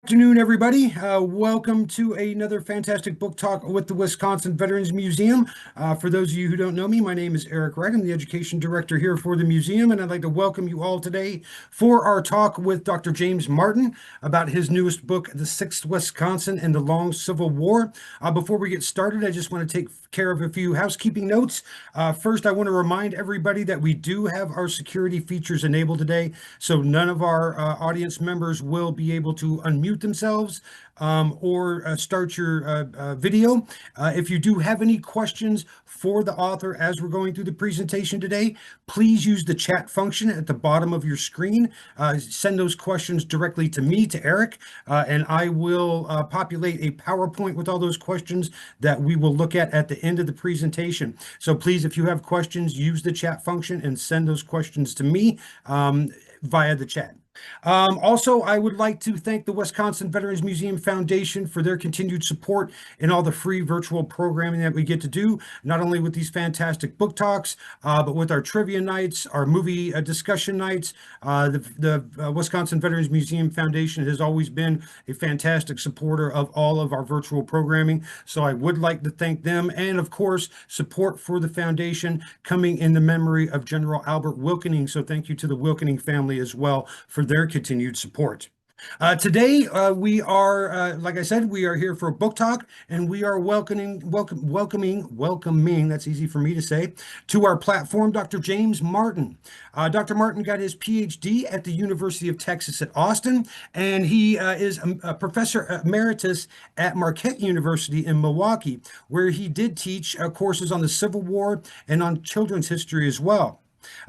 Afternoon, everybody. Welcome to another fantastic book talk with the Wisconsin Veterans Museum. For those of you who don't know me, my name is Eric Wright. I'm the education director here for the museum, and I'd like to welcome you all today for our talk with Dr. James Marten about his newest book, The Sixth Wisconsin and the Long Civil War. Before we get started, I just want to take care of a few housekeeping notes. First, I want to remind everybody that we do have our security features enabled today, so none of our audience members will be able to unmute themselves or start your video. If you do have any questions for the author as we're going through the presentation today, please use the chat function at the bottom of your screen. Send those questions directly to me, to Eric, and I will populate a PowerPoint with all those questions that we will look at the end of the presentation. So please, if you have questions, use the chat function and send those questions to me via the chat. Also, I would like to thank the Wisconsin Veterans Museum Foundation for their continued support in all the free virtual programming that we get to do, not only with these fantastic book talks, but with our trivia nights, our movie discussion nights. The Wisconsin Veterans Museum Foundation has always been a fantastic supporter of all of our virtual programming. So I would like to thank them, and of course, support for the foundation coming in the memory of General Albert Wilkening. So thank you to the Wilkening family as well for their continued support. Today, we are, like I said, we are here for a book talk, and we are welcoming, that's easy for me to say, to our platform, Dr. James Marten. Dr. Marten got his PhD at the University of Texas at Austin, and he is a professor emeritus at Marquette University in Milwaukee, where he did teach courses on the Civil War and on children's history as well.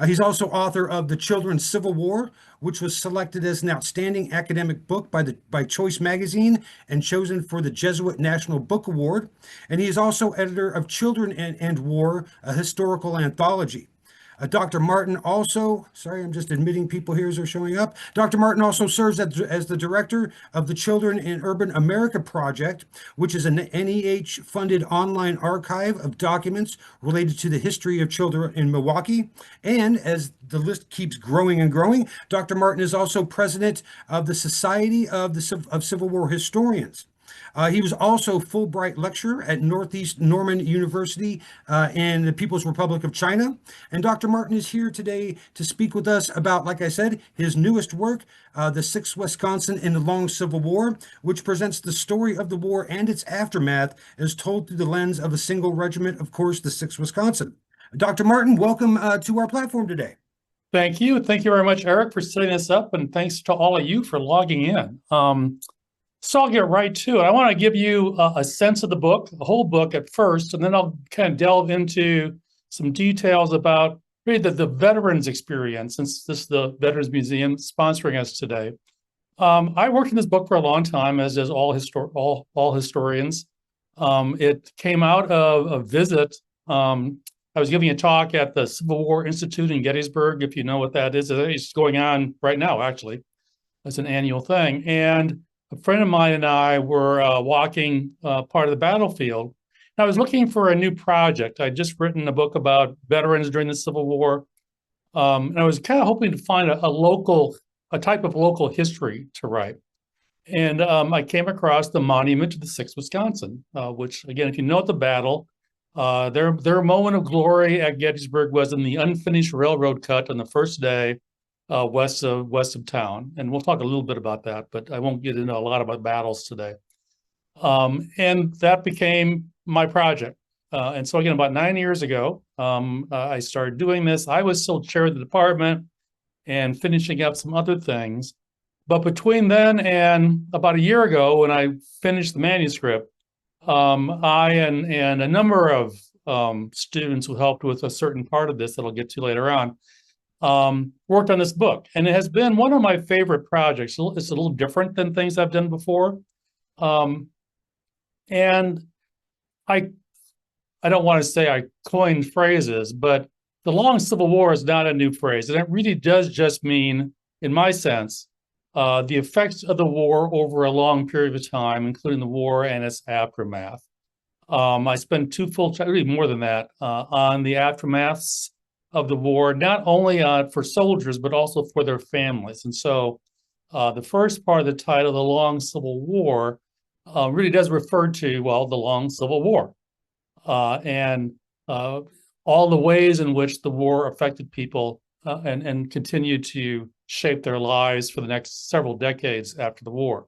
He's also author of The Children's Civil War, which was selected as an outstanding academic book by Choice Magazine and chosen for the Jesuit National Book Award. And he is also editor of Children and War, a historical anthology. Dr. Marten also, sorry, I'm just admitting people here as they're showing up. Dr. Marten also serves as the director of the Children in Urban America Project, which is an NEH-funded online archive of documents related to the history of children in Milwaukee. And as the list keeps growing and growing, Dr. Marten is also president of the Society of Civil War Historians. He was also Fulbright lecturer at Northeast Norman University in the People's Republic of China. And Dr. Marten is here today to speak with us about, like I said, his newest work, The Sixth Wisconsin in the Long Civil War, which presents the story of the war and its aftermath as told through the lens of a single regiment, of course, the Sixth Wisconsin. Dr. Marten, welcome to our platform today. Thank you. Thank you very much, Eric, for setting this up, and thanks to all of you for logging in. So I'll get right to it. I want to give you a sense of the book, the whole book at first, and then I'll kind of delve into some details about really the veterans experience, since this is the Veterans Museum sponsoring us today. I worked in this book for a long time, as does all historians. It came out of a visit. I was giving a talk at the Civil War Institute in Gettysburg, if you know what that is. It's going on right now, actually. It's an annual thing. And a friend of mine and I were walking part of the battlefield. And I was looking for a new project. I'd just written a book about veterans during the Civil War. And I was kind of hoping to find a type of local history to write. And I came across the monument to the Sixth Wisconsin, which, again, if you know the battle, their moment of glory at Gettysburg was in the unfinished railroad cut on the first day west of town. And we'll talk a little bit about that, but I won't get into a lot about battles today. And that became my project. And so again, about 9 years ago, I started doing this. I was still chair of the department and finishing up some other things. But between then and about a year ago, when I finished the manuscript, I and a number of students who helped with a certain part of this that I'll get to later on, worked on this book. And it has been one of my favorite projects. It's a little different than things I've done before. And I don't want to say I coined phrases, but the long Civil War is not a new phrase. And it really does just mean, in my sense, the effects of the war over a long period of time, including the war and its aftermath. I spent two full, really more than that, on the aftermaths of the war, not only for soldiers, but also for their families. And so The first part of the title, The Long Civil War, really does refer to, well, the Long Civil War and all the ways in which the war affected people and continued to shape their lives for the next several decades after the war.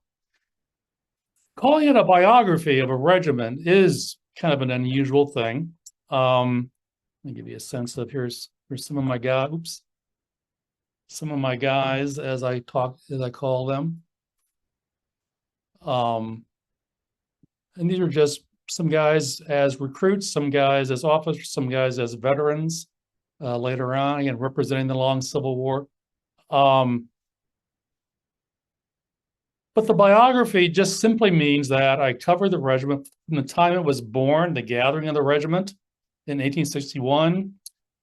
Calling it a biography of a regiment is kind of an unusual thing. Let me give you a sense of here's some of my guys. Oops, some of my guys as I call them. And these are just some guys as recruits, some guys as officers, some guys as veterans later on, again, representing the long Civil War. But the biography just simply means that I cover the regiment from the time it was born, the gathering of the regiment in 1861.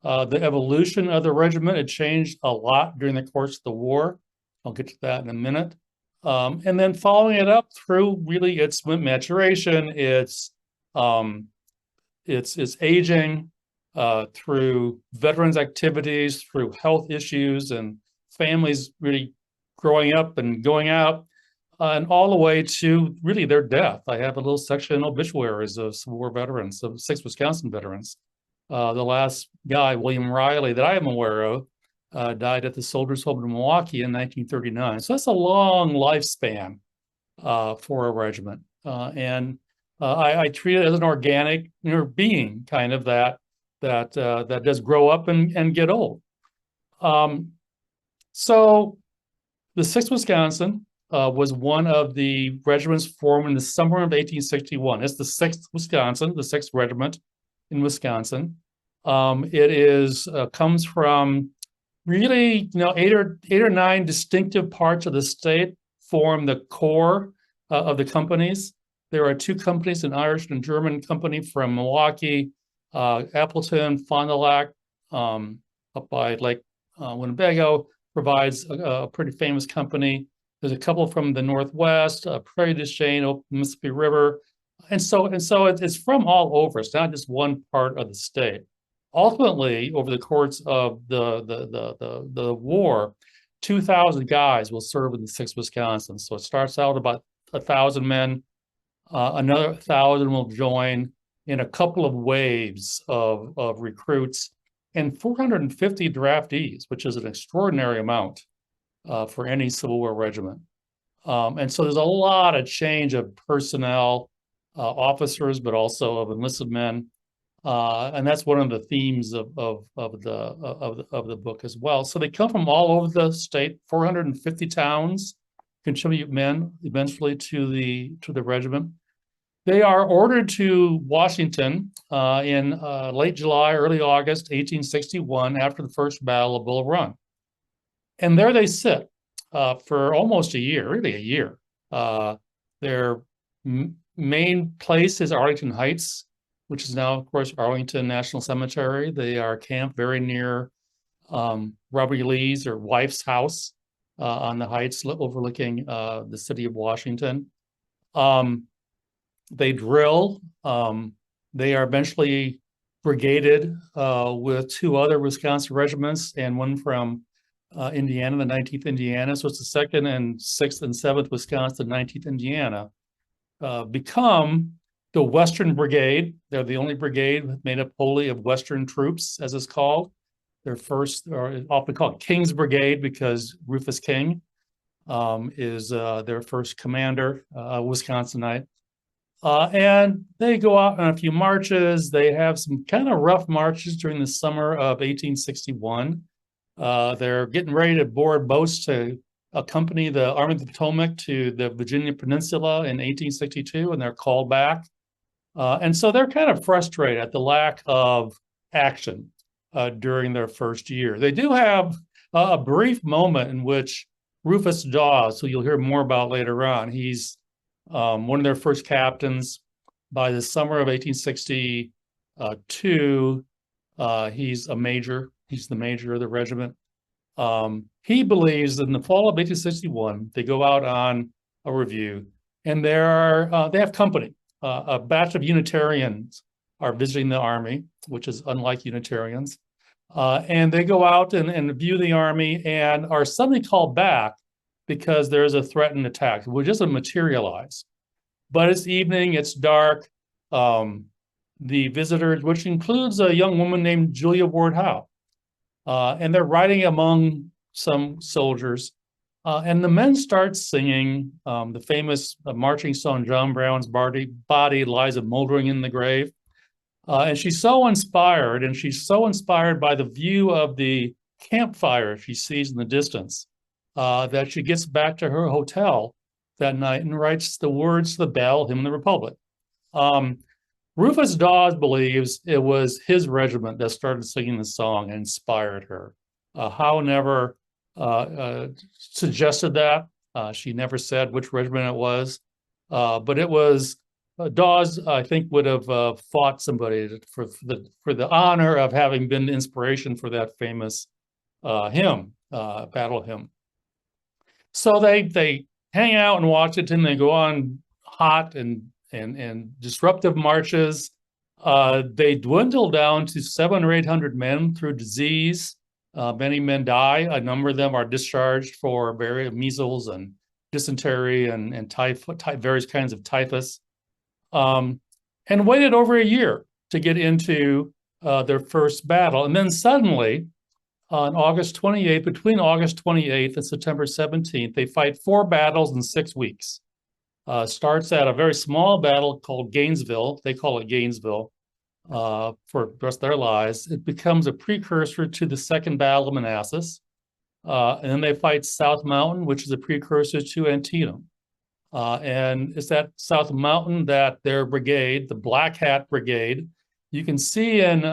The evolution of the regiment had changed a lot during the course of the war. I'll get to that in a minute. And then following it up through really its maturation, its aging, through veterans activities, through health issues and families really growing up and going out, and all the way to really their death. I have a little section in obituaries of Civil War veterans, of 6 Wisconsin veterans. The last guy, William Riley, that I am aware of, died at the Soldiers' Home in Milwaukee in 1939. So that's a long lifespan for a regiment. And I treat it as an organic being, kind of that does grow up and get old. So the 6th Wisconsin was one of the regiments formed in the summer of 1861. It's the 6th Wisconsin, the 6th Regiment in Wisconsin. It is comes from really, 8 or 9 distinctive parts of the state form the core of the companies. There are 2 companies, an Irish and German company from Milwaukee, Appleton, Fond du Lac, up by Lake Winnebago, provides a pretty famous company. There's a couple from the Northwest, Prairie du Chien, Mississippi River. And so it's from all over. It's not just one part of the state. Ultimately, over the course of the war, 2,000 guys will serve in the 6th Wisconsin. So it starts out about 1,000 men. Another 1,000 will join in a couple of waves of recruits, and 450 draftees, which is an extraordinary amount for any Civil War regiment. And so there's a lot of change of personnel, officers, but also of enlisted men. And that's one of the themes of the book as well. So they come from all over the state. 450 towns contribute men eventually to the regiment. They are ordered to Washington in late July, early August, 1861, after the first Battle of Bull Run. And there they sit for almost a year, really a year. Their main place is Arlington Heights, which is now, of course, Arlington National Cemetery. They are camped very near Robert E. Lee's or wife's house on the heights overlooking the city of Washington. They drill. They are eventually brigaded with 2 other Wisconsin regiments and one from Indiana, the 19th Indiana. So it's the 2nd and 6th and 7th Wisconsin, 19th Indiana, become the Western Brigade. They're the only brigade made up wholly of Western troops, as it's called. Their first, or often called King's Brigade, because Rufus King is their first commander, Wisconsinite. And they go out on a few marches. They have some kind of rough marches during the summer of 1861. They're getting ready to board boats to accompany the Army of the Potomac to the Virginia Peninsula in 1862, and they're called back. And so they're kind of frustrated at the lack of action during their first year. They do have a brief moment in which Rufus Dawes, who you'll hear more about later on, he's one of their first captains. By the summer of 1862, he's a major. He's the major of the regiment. He believes in the fall of 1861, they go out on a review, and they have company. A batch of Unitarians are visiting the Army, which is unlike Unitarians. And they go out and view the Army and are suddenly called back because there's a threatened attack, which doesn't materialize. But it's evening, it's dark. The visitors, which includes a young woman named Julia Ward Howe, and they're riding among some soldiers. And the men start singing the famous marching song, John Brown's body lies a moldering in the grave. And she's so inspired, and she's so inspired by the view of the campfire she sees in the distance, that she gets back to her hotel that night and writes the words to the Battle Hymn of the Republic. Rufus Dawes believes it was his regiment that started singing the song and inspired her. Howe never suggested that. She never said which regiment it was, but it was Dawes. I think would have fought somebody for the honor of having been the inspiration for that famous hymn, battle hymn. So they hang out and watch it, and they go on hot and disruptive marches. They dwindle down to 700 or 800 men through disease. Many men die. A number of them are discharged for measles and dysentery and various kinds of typhus, and waited over a year to get into their first battle. And then suddenly, on August 28th, between August 28th and September 17th, they fight 4 battles in 6 weeks. Starts at a very small battle called Gainesville. They call it Gainesville for the rest of their lives. It becomes a precursor to the Second Battle of Manassas. And then they fight South Mountain, which is a precursor to Antietam. And it's at South Mountain that their brigade, the Black Hat Brigade, you can see in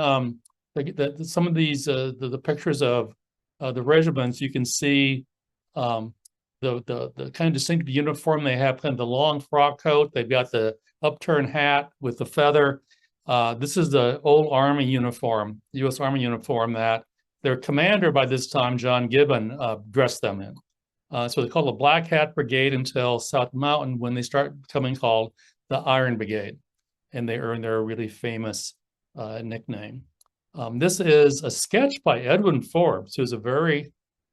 some of these the pictures of the regiments. You can see the kind of distinctive uniform they have, kind of the long frock coat. They've got the upturned hat with the feather. This is the old Army uniform, U.S. Army uniform that their commander by this time, John Gibbon, dressed them in. So they call the Black Hat Brigade until South Mountain, when they start becoming called the Iron Brigade, and they earn their really famous nickname. This is a sketch by Edwin Forbes, who's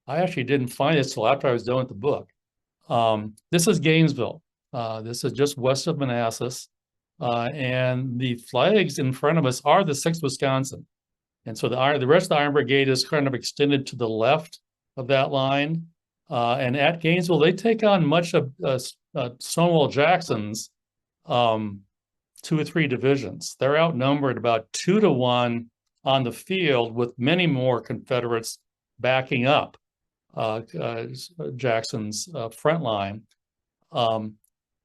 I actually didn't find this till after I was done with the book. This is Gainesville. This is just west of Manassas. And the flags in front of us are the 6th Wisconsin. And so the rest of the Iron Brigade is kind of extended to the left of that line. And at Gainesville, they take on much of Stonewall Jackson's 2 or 3 divisions. They're outnumbered about 2 to 1 on the field, with many more Confederates backing up Jackson's front line. And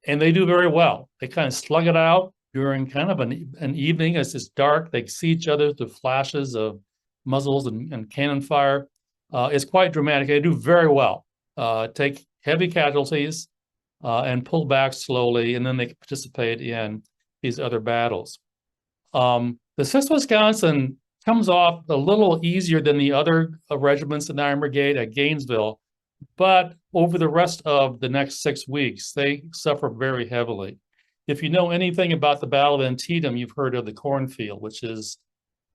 they do very well. They kind of slug it out during kind of an evening as it's dark. They see each other through flashes of muzzles and cannon fire. It's quite dramatic. They do very well. Take heavy casualties and pull back slowly, and then they participate in these other battles. The 6th Wisconsin comes off a little easier than the other regiments in the Iron Brigade at Gainesville, but over the rest of the next 6 weeks, they suffer very heavily. If you know anything about the Battle of Antietam, you've heard of the cornfield, which is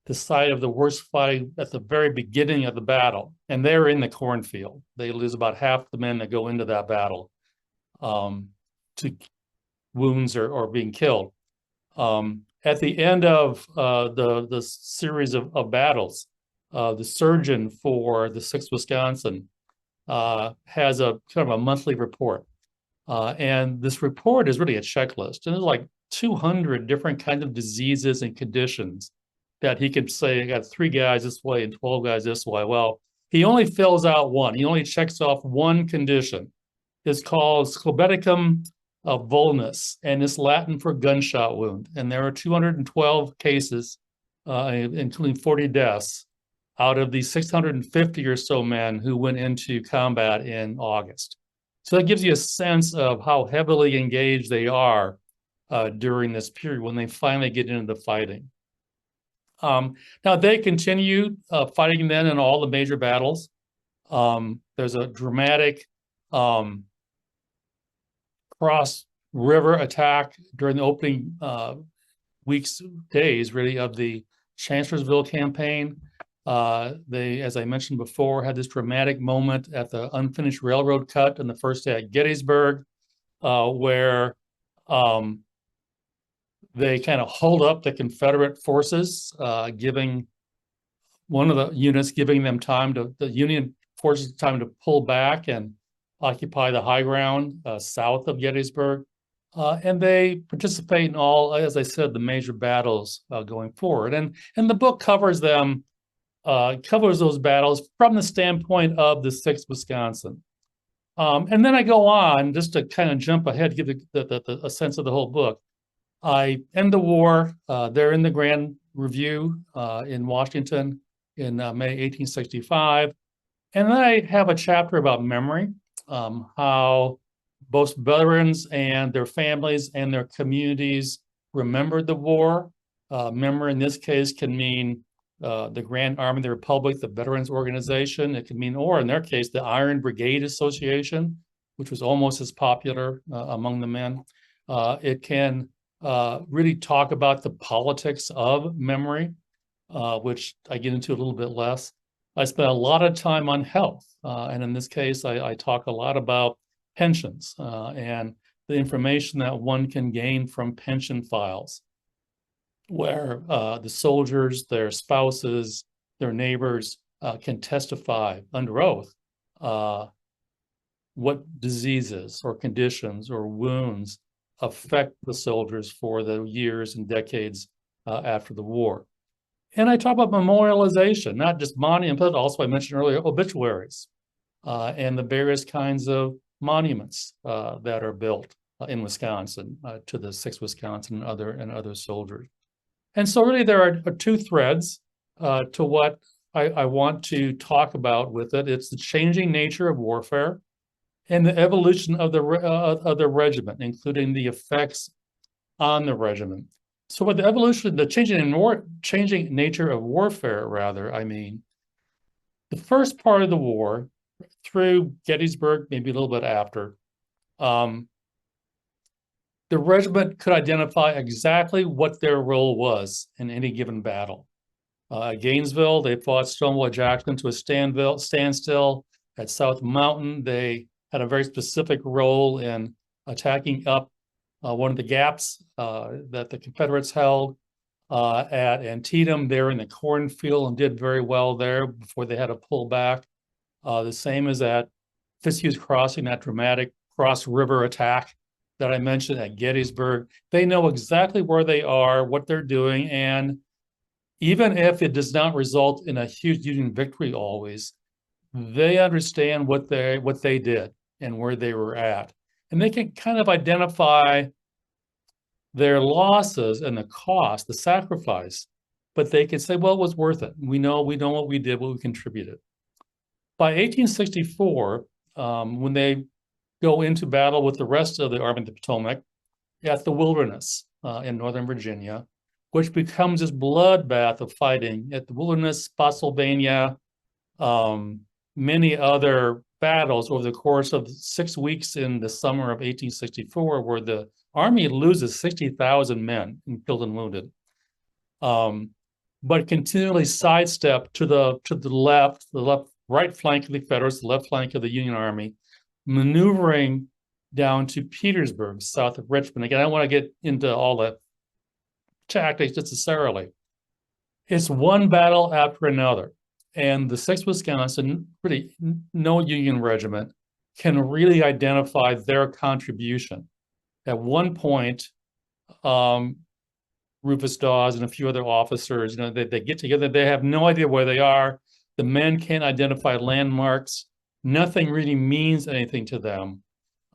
the site of the worst fighting at the very beginning of the battle. And they're in the cornfield. They lose about half the men that go into that battle to wounds or being killed. At the end of the series of battles, the surgeon for the 6th Wisconsin has a kind of a monthly report. And this report is really a checklist. And there's like 200 different kinds of diseases and conditions that he could say, I got 3 guys this way and 12 guys this way. Well, he only fills out one. He only checks off one condition. It's called scobeticum vulnus, and it's Latin for gunshot wound. And there are 212 cases, including 40 deaths, out of the 650 or so men who went into combat in August. So that gives you a sense of how heavily engaged they are during this period when they finally get into the fighting. Now, they continue fighting then in all the major battles. There's a dramatic cross-river attack during the opening days, really, of the Chancellorsville campaign. They, as I mentioned before, had this dramatic moment at the unfinished railroad cut on the first day at Gettysburg, where um, they kind of hold up the Confederate forces, giving one of the units giving them time to, the Union forces time to pull back and occupy the high ground south of Gettysburg. And they participate in all, as I said, the major battles going forward. And the book covers them, covers those battles from the standpoint of the 6th Wisconsin. And then I go on, just to kind of jump ahead, give a sense of the whole book. I end the war. They're in the Grand Review in Washington in May 1865. And then I have a chapter about memory, how both veterans and their families and their communities remembered the war. Memory in this case can mean the Grand Army of the Republic, the Veterans Organization. It can mean, or in their case, the Iron Brigade Association, which was almost as popular among the men. It can really talk about the politics of memory, which I get into a little bit less. I spent a lot of time on health. And in this case, I talk a lot about pensions and the information that one can gain from pension files, where the soldiers, their spouses, their neighbors can testify under oath what diseases or conditions or wounds affect the soldiers for the years and decades after the war. And I talk about memorialization, not just monuments, but also I mentioned earlier obituaries and the various kinds of monuments that are built in Wisconsin to the 6th Wisconsin and other soldiers. And so really there are two threads to what I want to talk about with it. It's the changing nature of warfare and the evolution of the regiment, including the effects on the regiment. So with the evolution, the changing nature of warfare, rather, I mean, the first part of the war, through Gettysburg, maybe a little bit after, the regiment could identify exactly what their role was in any given battle. At Gainesville, they fought Stonewall Jackson to a standstill. At South Mountain, they had a very specific role in attacking up one of the gaps that the Confederates held. At Antietam, they were in the cornfield and did very well there before they had to pull back. The same as at Fitzhugh's Crossing, that dramatic cross river attack that I mentioned at Gettysburg. They know exactly where they are, what they're doing, and even if it does not result in a huge Union victory always, they understand what they did and where they were at. And they can kind of identify their losses and the cost, the sacrifice, but they can say, well, it was worth it. We know what we did, what we contributed. By 1864, when they go into battle with the rest of the Army of the Potomac at the Wilderness in Northern Virginia, which becomes this bloodbath of fighting at the Wilderness, Spotsylvania, many other battles over the course of 6 weeks in the summer of 1864, where the Army loses 60,000 men killed and wounded, but continually sidestep to the left, right flank of the Confederates, the left flank of the Union Army, maneuvering down to Petersburg, south of Richmond. Again, I don't want to get into all the tactics necessarily. It's one battle after another. And the 6th Wisconsin, really no Union regiment, can really identify their contribution. At one point, Rufus Dawes and a few other officers, they get together, they have no idea where they are. The men can't identify landmarks. Nothing really means anything to them.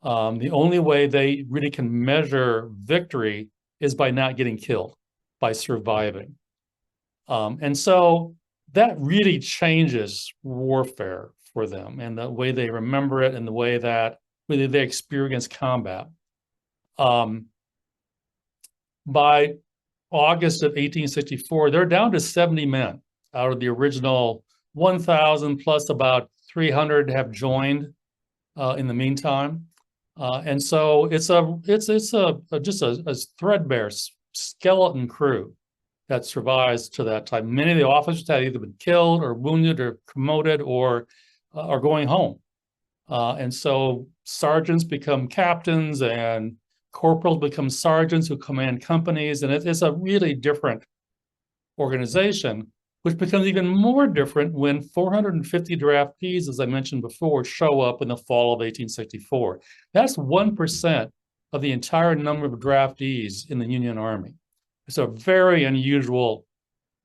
The only way they really can measure victory is by not getting killed, by surviving. And so that really changes warfare for them and the way they remember it and the way that really they experience combat. By August of 1864, they're down to 70 men out of the original 1,000, plus about 300 have joined in the meantime. And so it's just a threadbare skeleton crew that survives to that time. Many of the officers had either been killed or wounded or promoted or are going home. And so sergeants become captains and corporals become sergeants who command companies. And it's a really different organization, which becomes even more different when 450 draftees, as I mentioned before, show up in the fall of 1864. That's 1% of the entire number of draftees in the Union Army. It's a very unusual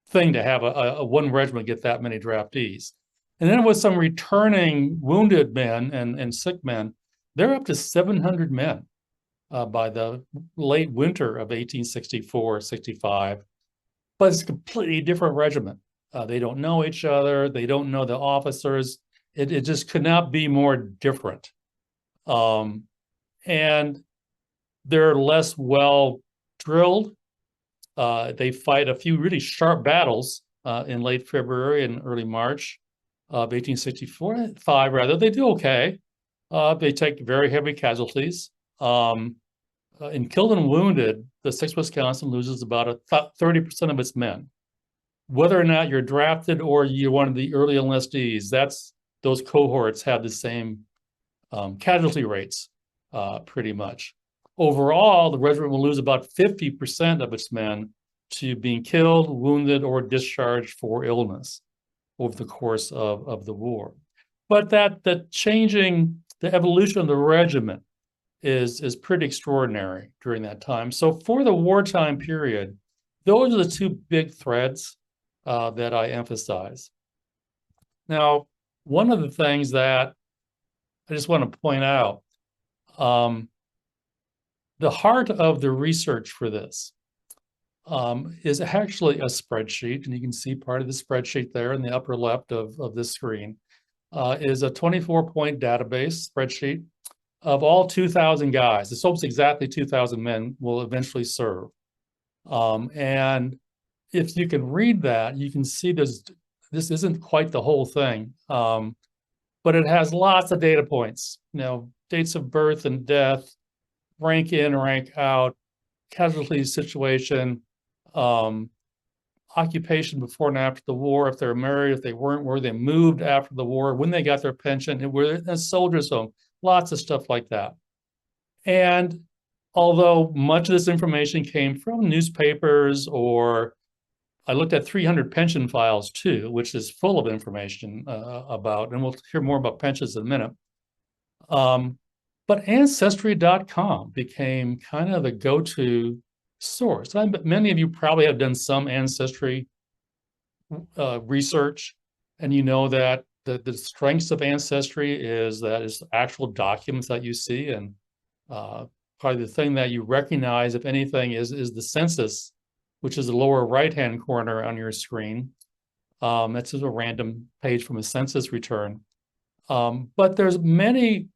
thing to have a one regiment get that many draftees. And then with some returning wounded men and sick men, they're up to 700 men by the late winter of 1864-65. But it's a completely different regiment. They don't know each other. They don't know the officers. It just could not be more different. And they're less well drilled. They fight a few really sharp battles in late February and early March of 1865, rather. They do okay. They take very heavy casualties. In killed and wounded, the 6th Wisconsin loses about 30% of its men. Whether or not you're drafted or you're one of the early enlistees, those cohorts have the same casualty rates, pretty much. Overall, the regiment will lose about 50% of its men to being killed, wounded, or discharged for illness over the course of the war. But the evolution of the regiment is pretty extraordinary during that time. So for the wartime period, those are the two big threads that I emphasize. Now, one of the things that I just want to point out, the heart of the research for this is actually a spreadsheet, and you can see part of the spreadsheet there in the upper left of this screen, is a 24-point database spreadsheet of all 2,000 guys. It's almost exactly 2,000 men will eventually serve. And if you can read that, you can see this isn't quite the whole thing, but it has lots of data points, dates of birth and death, rank in, rank out, casualty situation, occupation before and after the war, if they're married, if they weren't, where they moved after the war, when they got their pension, and were in a soldier's home, lots of stuff like that. And although much of this information came from newspapers, or I looked at 300 pension files too, which is full of information about, and we'll hear more about pensions in a minute. But Ancestry.com became kind of the go-to source. Many of you probably have done some Ancestry research, and you know that the strengths of Ancestry is that it's actual documents that you see, and probably the thing that you recognize, if anything, is the census, which is the lower right-hand corner on your screen. That's just a random page from a census return. But there's many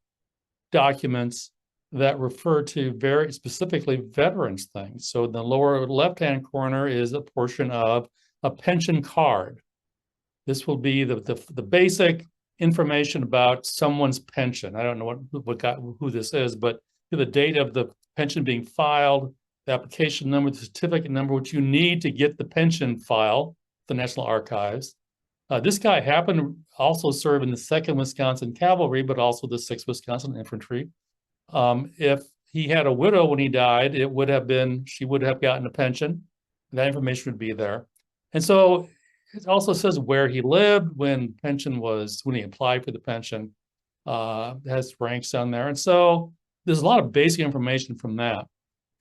documents that refer to very specifically veterans things. So the lower left-hand corner is a portion of a pension card. This will be the basic information about someone's pension. I don't know who this is, but the date of the pension being filed, the application number, the certificate number, which you need to get the pension file, the National Archives. This guy happened to also serve in the 2nd Wisconsin Cavalry, but also the 6th Wisconsin Infantry. If he had a widow when he died, she would have gotten a pension. That information would be there. And so it also says where he lived when he applied for the pension. It has ranks on there. And so there's a lot of basic information from that.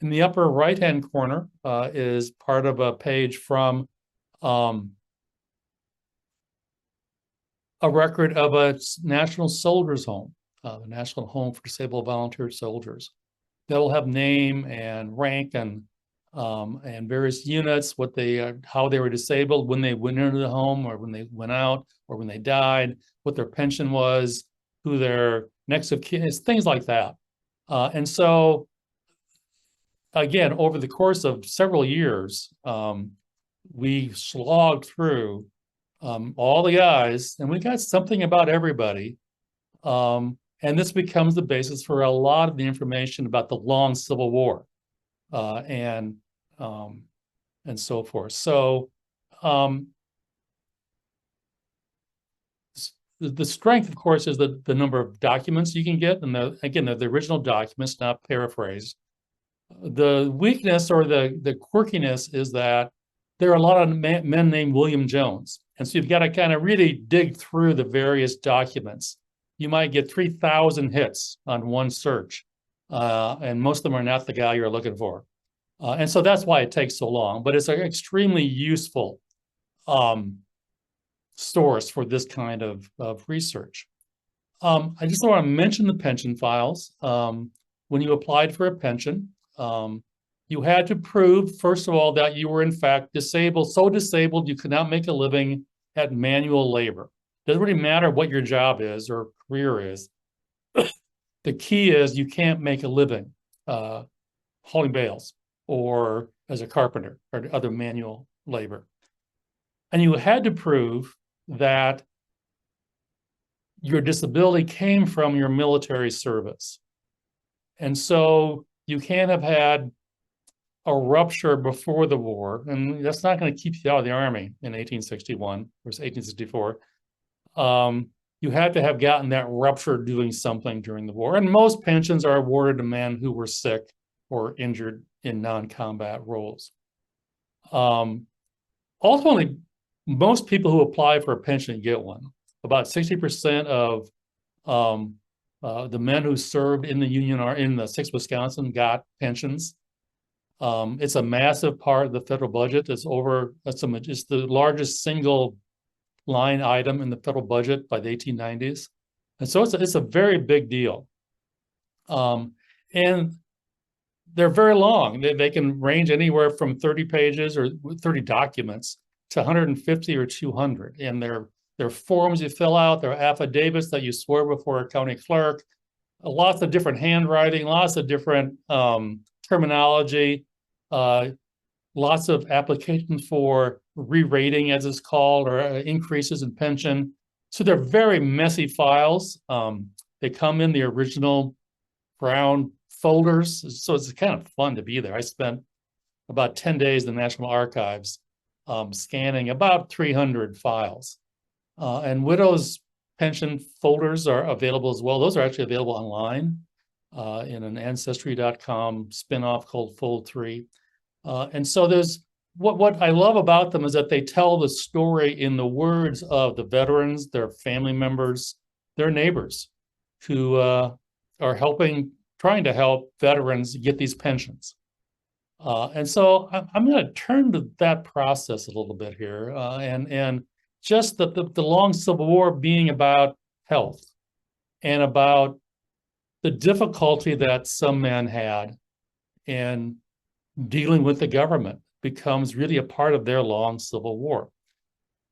In the upper right-hand corner is part of a page from a record of a National Soldiers Home, the National Home for Disabled Volunteer Soldiers. That'll have name and rank and various units, how they were disabled, when they went into the home, or when they went out, or when they died, what their pension was, who their next of kin is, things like that. And so, again, over the course of several years, we slogged through all the guys, and we got something about everybody. And this becomes the basis for a lot of the information about the long Civil War. and so forth. So um, the strength, of course, is the number of documents you can get. And again, they're the original documents, not paraphrased. The weakness or the quirkiness is that there are a lot of men named William Jones. And so you've got to kind of really dig through the various documents. You might get 3,000 hits on one search, and most of them are not the guy you're looking for. And so that's why it takes so long. But it's an extremely useful source for this kind of research. I just want to mention the pension files. When you applied for a pension, you had to prove, first of all, that you were in fact disabled, so disabled you could not make a living at manual labor. Doesn't really matter what your job is or career is. The key is you can't make a living hauling bales or as a carpenter or other manual labor. And you had to prove that your disability came from your military service. And so you can't have had a rupture before the war, and that's not going to keep you out of the Army in 1861 versus 1864. You had to have gotten that rupture doing something during the war. And most pensions are awarded to men who were sick or injured in non-combat roles. Ultimately, most people who apply for a pension get one. About 60% of the men who served in the Union or in the 6th Wisconsin got pensions. It's a massive part of the federal budget. It's the largest single line item in the federal budget by the 1890s. And so it's a very big deal. And they're very long. They can range anywhere from 30 pages or 30 documents to 150 or 200. And they're forms you fill out, they're affidavits that you swear before a county clerk, lots of different handwriting, lots of different terminology, lots of applications for re-rating, as it's called, or increases in pension. So they're very messy files. They come in the original brown folders. So it's kind of fun to be there. I spent about 10 days in the National Archives scanning about 300 files. And widows' pension folders are available as well. Those are actually available online in an Ancestry.com spinoff called Fold 3. And so there's what I love about them is that they tell the story in the words of the veterans, their family members, their neighbors who are trying to help veterans get these pensions. And so I'm going to turn to that process a little bit here, and just the long Civil War being about health and about the difficulty that some men had in dealing with the government becomes really a part of their long Civil War.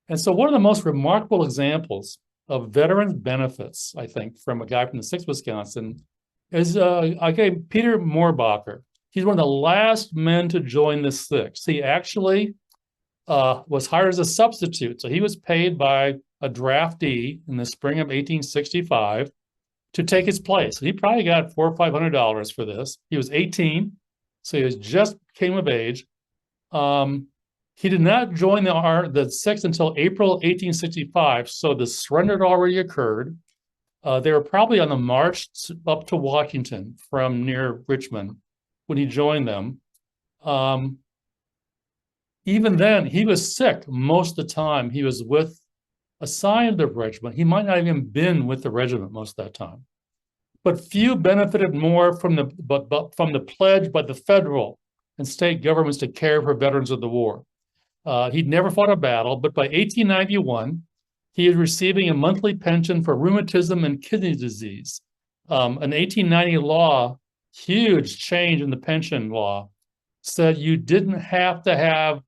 And so one of the most remarkable examples of veterans' benefits, I think, from a guy from the 6th Wisconsin is Peter Moorbacher. He's one of the last men to join the 6th. He actually was hired as a substitute. So he was paid by a draftee in the spring of 1865 to take his place. And he probably got $400 or $500 for this. He was 18, so he just came of age. He did not join the 6th until April 1865, so the surrender had already occurred. They were probably on the march up to Washington from near Richmond when he joined them. Even then, he was sick most of the time. He was assigned to the regiment. He might not have even been with the regiment most of that time. But few benefited more from the pledge by the federal and state governments to care for veterans of the war. He'd never fought a battle, but by 1891, he was receiving a monthly pension for rheumatism and kidney disease. An 1890 law, huge change in the pension law, said you didn't have to have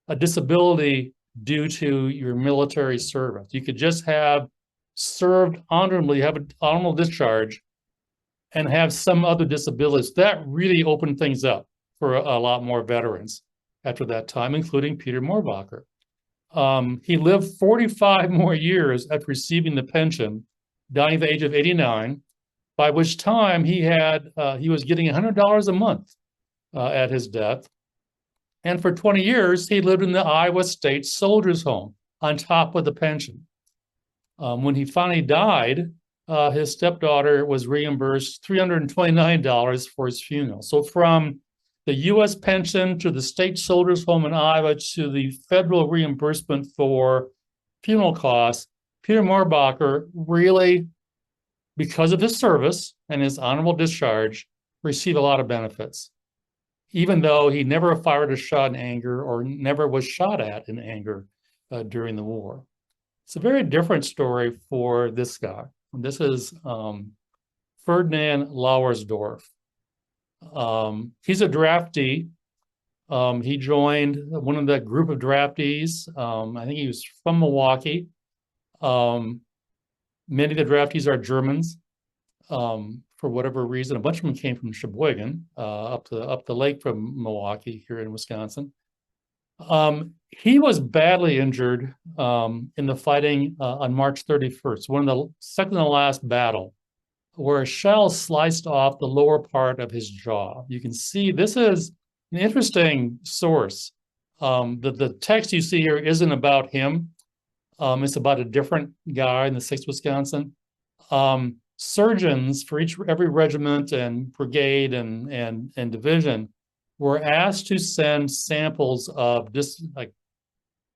a disability due to your military service. You could just have served honorably, have an honorable discharge, and have some other disabilities. That really opened things up for a lot more veterans after that time, including Peter Moorbacher. He lived 45 more years after receiving the pension, dying at the age of 89, by which time he was getting $100 a month at his death. And for 20 years, he lived in the Iowa State Soldiers Home on top of the pension. When he finally died, his stepdaughter was reimbursed $329 for his funeral. So from the U.S. pension to the state soldiers home in Iowa to the federal reimbursement for funeral costs, Peter Moorbacher really, because of his service and his honorable discharge, received a lot of benefits, even though he never fired a shot in anger or never was shot at in anger during the war. It's a very different story for this guy. This is Ferdinand Lauersdorf. He's a draftee. He joined one of the group of draftees. I think he was from Milwaukee. Many of the draftees are Germans. For whatever reason, a bunch of them came from Sheboygan, up the lake from Milwaukee here in Wisconsin. He was badly injured in the fighting on March 31st, one of the second to last battle, where a shell sliced off the lower part of his jaw. You can see this is an interesting source. The text you see here isn't about him. It's about a different guy in the 6th Wisconsin. Surgeons for every regiment and brigade and division were asked to send samples of just like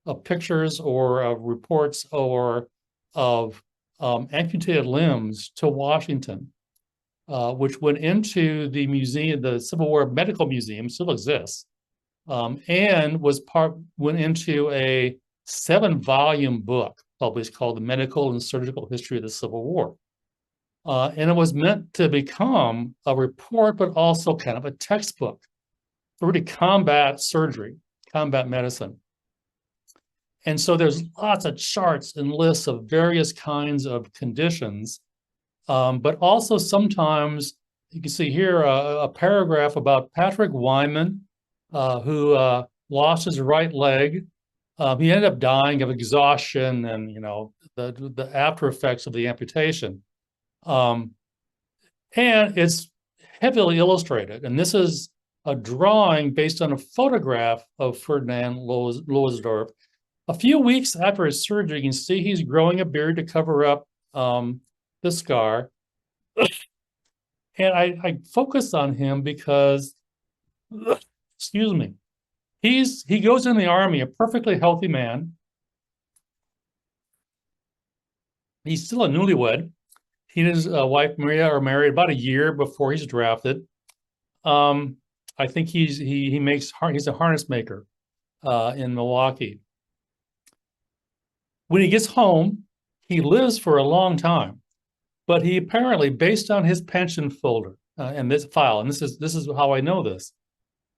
of pictures or of reports or of amputated limbs to Washington, which went into the museum, the Civil War Medical Museum, still exists, and went into a 7-volume book published called The Medical and Surgical History of the Civil War. And it was meant to become a report, but also kind of a textbook for really combat surgery, combat medicine. And so there's lots of charts and lists of various kinds of conditions, but also sometimes you can see here a paragraph about Patrick Wyman, who lost his right leg. He ended up dying of exhaustion and the after effects of the amputation. And it's heavily illustrated. And this is a drawing based on a photograph of Ferdinand Lauersdorf. A few weeks after his surgery, you can see he's growing a beard to cover up the scar. And I focus on him because, excuse me, he goes in the army, a perfectly healthy man. He's still a newlywed. He and his wife Maria are married about a year before he's drafted. I think he's a harness maker in Milwaukee. When he gets home, he lives for a long time, but he apparently, based on his pension folder and this file, and this is how I know this,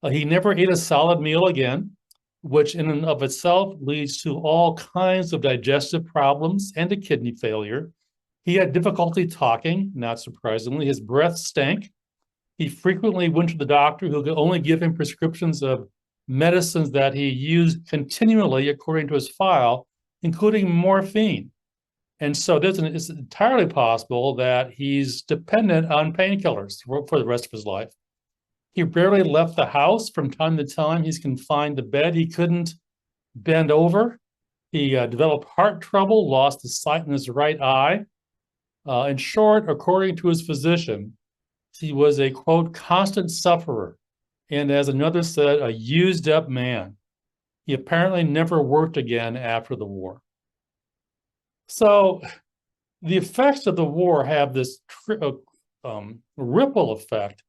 he never ate a solid meal again, which in and of itself leads to all kinds of digestive problems and to kidney failure. He had difficulty talking, not surprisingly. His breath stank. He frequently went to the doctor who could only give him prescriptions of medicines that he used continually according to his file, including morphine. And so it's entirely possible that he's dependent on painkillers for the rest of his life. He barely left the house. From time to time, he's confined to bed. He couldn't bend over. He developed heart trouble, lost the sight in his right eye. In short, according to his physician, he was a, quote, constant sufferer. And as another said, a used up man. He apparently never worked again after the war. So the effects of the war have this ripple effect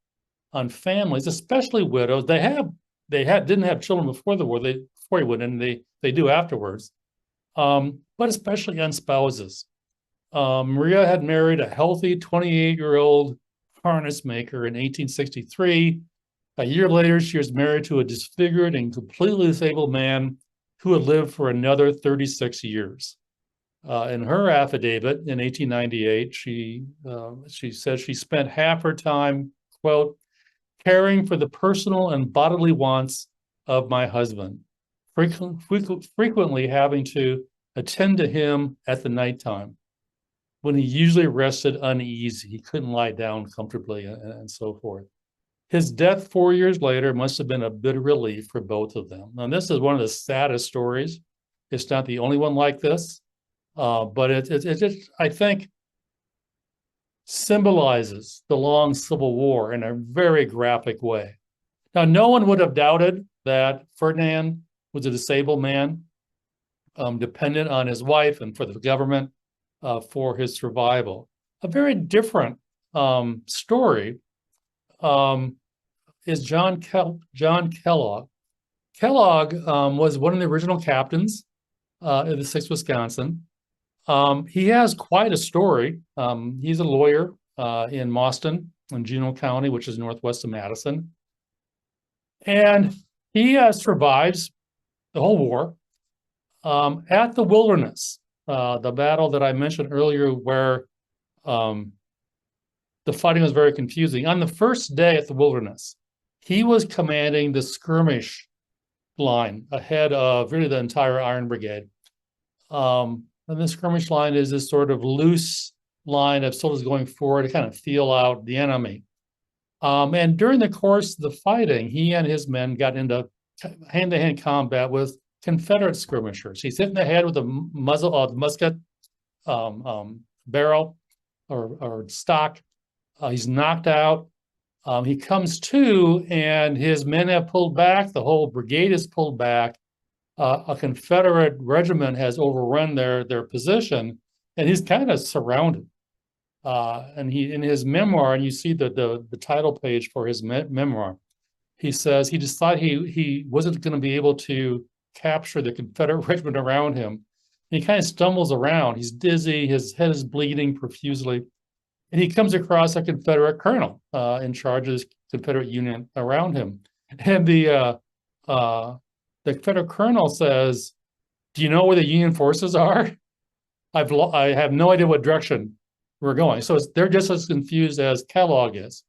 on families, especially widows. Didn't have children before the war. Before he went in, they do afterwards. But especially on spouses. Maria had married a healthy 28-year-old harness maker in 1863. A year later, she was married to a disfigured and completely disabled man who had lived for another 36 years. In her affidavit in 1898, she says she spent half her time, quote, caring for the personal and bodily wants of my husband, frequently having to attend to him at the nighttime when he usually rested uneasy. He couldn't lie down comfortably and so forth. His death 4 years later must have been a bit of relief for both of them. And this is one of the saddest stories. It's not the only one like this, but it just, I think, symbolizes the long Civil War in a very graphic way. Now, no one would have doubted that Ferdinand was a disabled man, dependent on his wife and for the government for his survival. A very different story is John Kellogg. Kellogg was one of the original captains of the 6th Wisconsin. He has quite a story. He's a lawyer in Mauston in Juneau County, which is northwest of Madison. And he survives the whole war at the Wilderness, the battle that I mentioned earlier where the fighting was very confusing. On the first day at the Wilderness, he was commanding the skirmish line ahead of really the entire Iron Brigade. And the skirmish line is this sort of loose line of soldiers going forward to kind of feel out the enemy. And during the course of the fighting, he and his men got into hand-to-hand combat with Confederate skirmishers. He's hit in the head with a muzzle of musket barrel or stock. He's knocked out. He comes to, and his men have pulled back. The whole brigade is pulled back. A Confederate regiment has overrun their position, and he's kind of surrounded. And he, in his memoir, and you see the title page for his memoir, he says he decided he wasn't going to be able to capture the Confederate regiment around him. And he kind of stumbles around. He's dizzy. His head is bleeding profusely. And he comes across a Confederate colonel in charge of this Confederate unit around him. And the Confederate colonel says, "Do you know where the Union forces are? I have no idea what direction we're going." So they're just as confused as Kellogg is.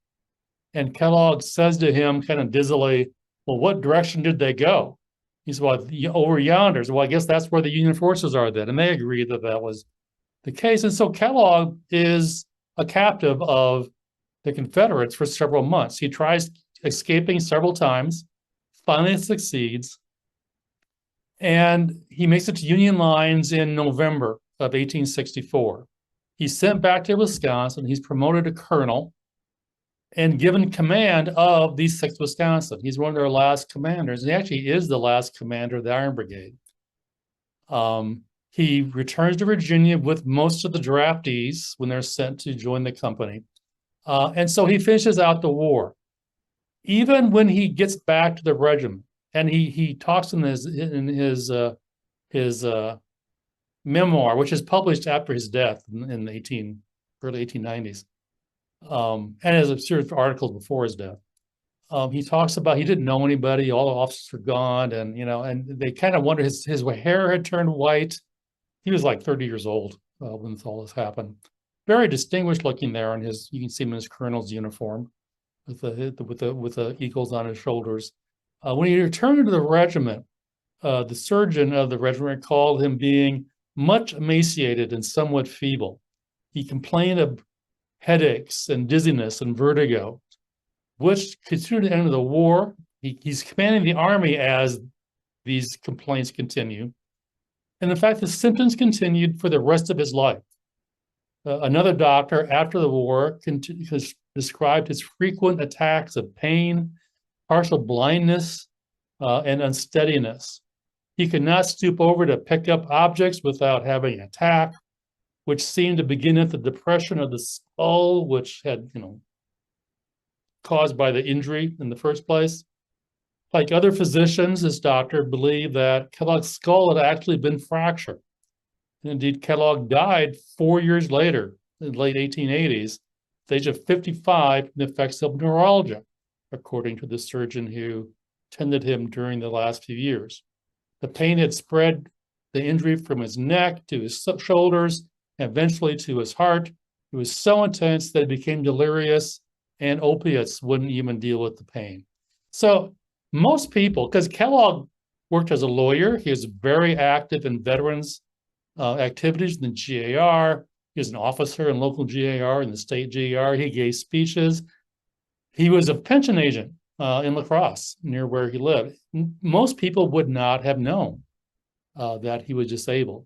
And Kellogg says to him kind of dizzily, "Well, what direction did they go?" He said, "Well, over yonder." So, "Well, I guess that's where the Union forces are then." And they agreed that that was the case. And so Kellogg is a captive of the Confederates for several months. He tries escaping several times, finally succeeds, and he makes it to Union lines in November of 1864. He's sent back to Wisconsin. He's promoted to colonel and given command of the 6th Wisconsin. He's one of their last commanders. And he actually is the last commander of the Iron Brigade. He returns to Virginia with most of the draftees when they're sent to join the company. And so he finishes out the war. Even when he gets back to the regiment, and he talks in his memoir, which is published after his death in the early 1890s, and as a series of articles before his death. He talks about he didn't know anybody, all the officers were gone, and and they kind of wonder his hair had turned white. He was like 30 years old when all this happened. Very distinguished looking there, and you can see him in his colonel's uniform with the eagles on his shoulders. When he returned to the regiment, the surgeon of the regiment called him being much emaciated and somewhat feeble. He complained of headaches and dizziness and vertigo, which continued to the end of the war. He's commanding the army as these complaints continue. And in fact, the symptoms continued for the rest of his life. Another doctor after the war described his frequent attacks of pain, partial blindness, and unsteadiness. He could not stoop over to pick up objects without having an attack, which seemed to begin at the depression of the skull, which had, caused by the injury in the first place. Like other physicians, this doctor believed that Kellogg's skull had actually been fractured. And indeed, Kellogg died 4 years later, in the late 1880s, at the age of 55, from the effects of neuralgia, according to the surgeon who tended him during the last few years. The pain had spread the injury from his neck to his shoulders, and eventually to his heart. It was so intense that he became delirious, and opiates wouldn't even deal with the pain. So most people, because Kellogg worked as a lawyer, he was very active in veterans activities in the GAR. He was an officer in local GAR and the state GAR. He gave speeches. He was a pension agent in La Crosse, near where he lived. Most people would not have known that he was disabled,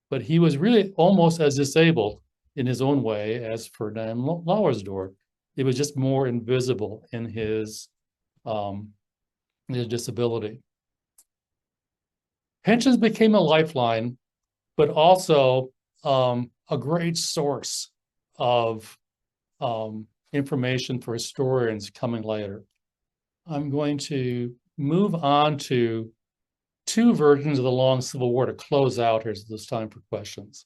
but he was really almost as disabled in his own way as Ferdinand Lauersdorf. It was just more invisible in his disability. Pensions became a lifeline, but also a great source of information for historians coming later. I'm going to move on to two versions of the long Civil War to close out here, so there's time for questions.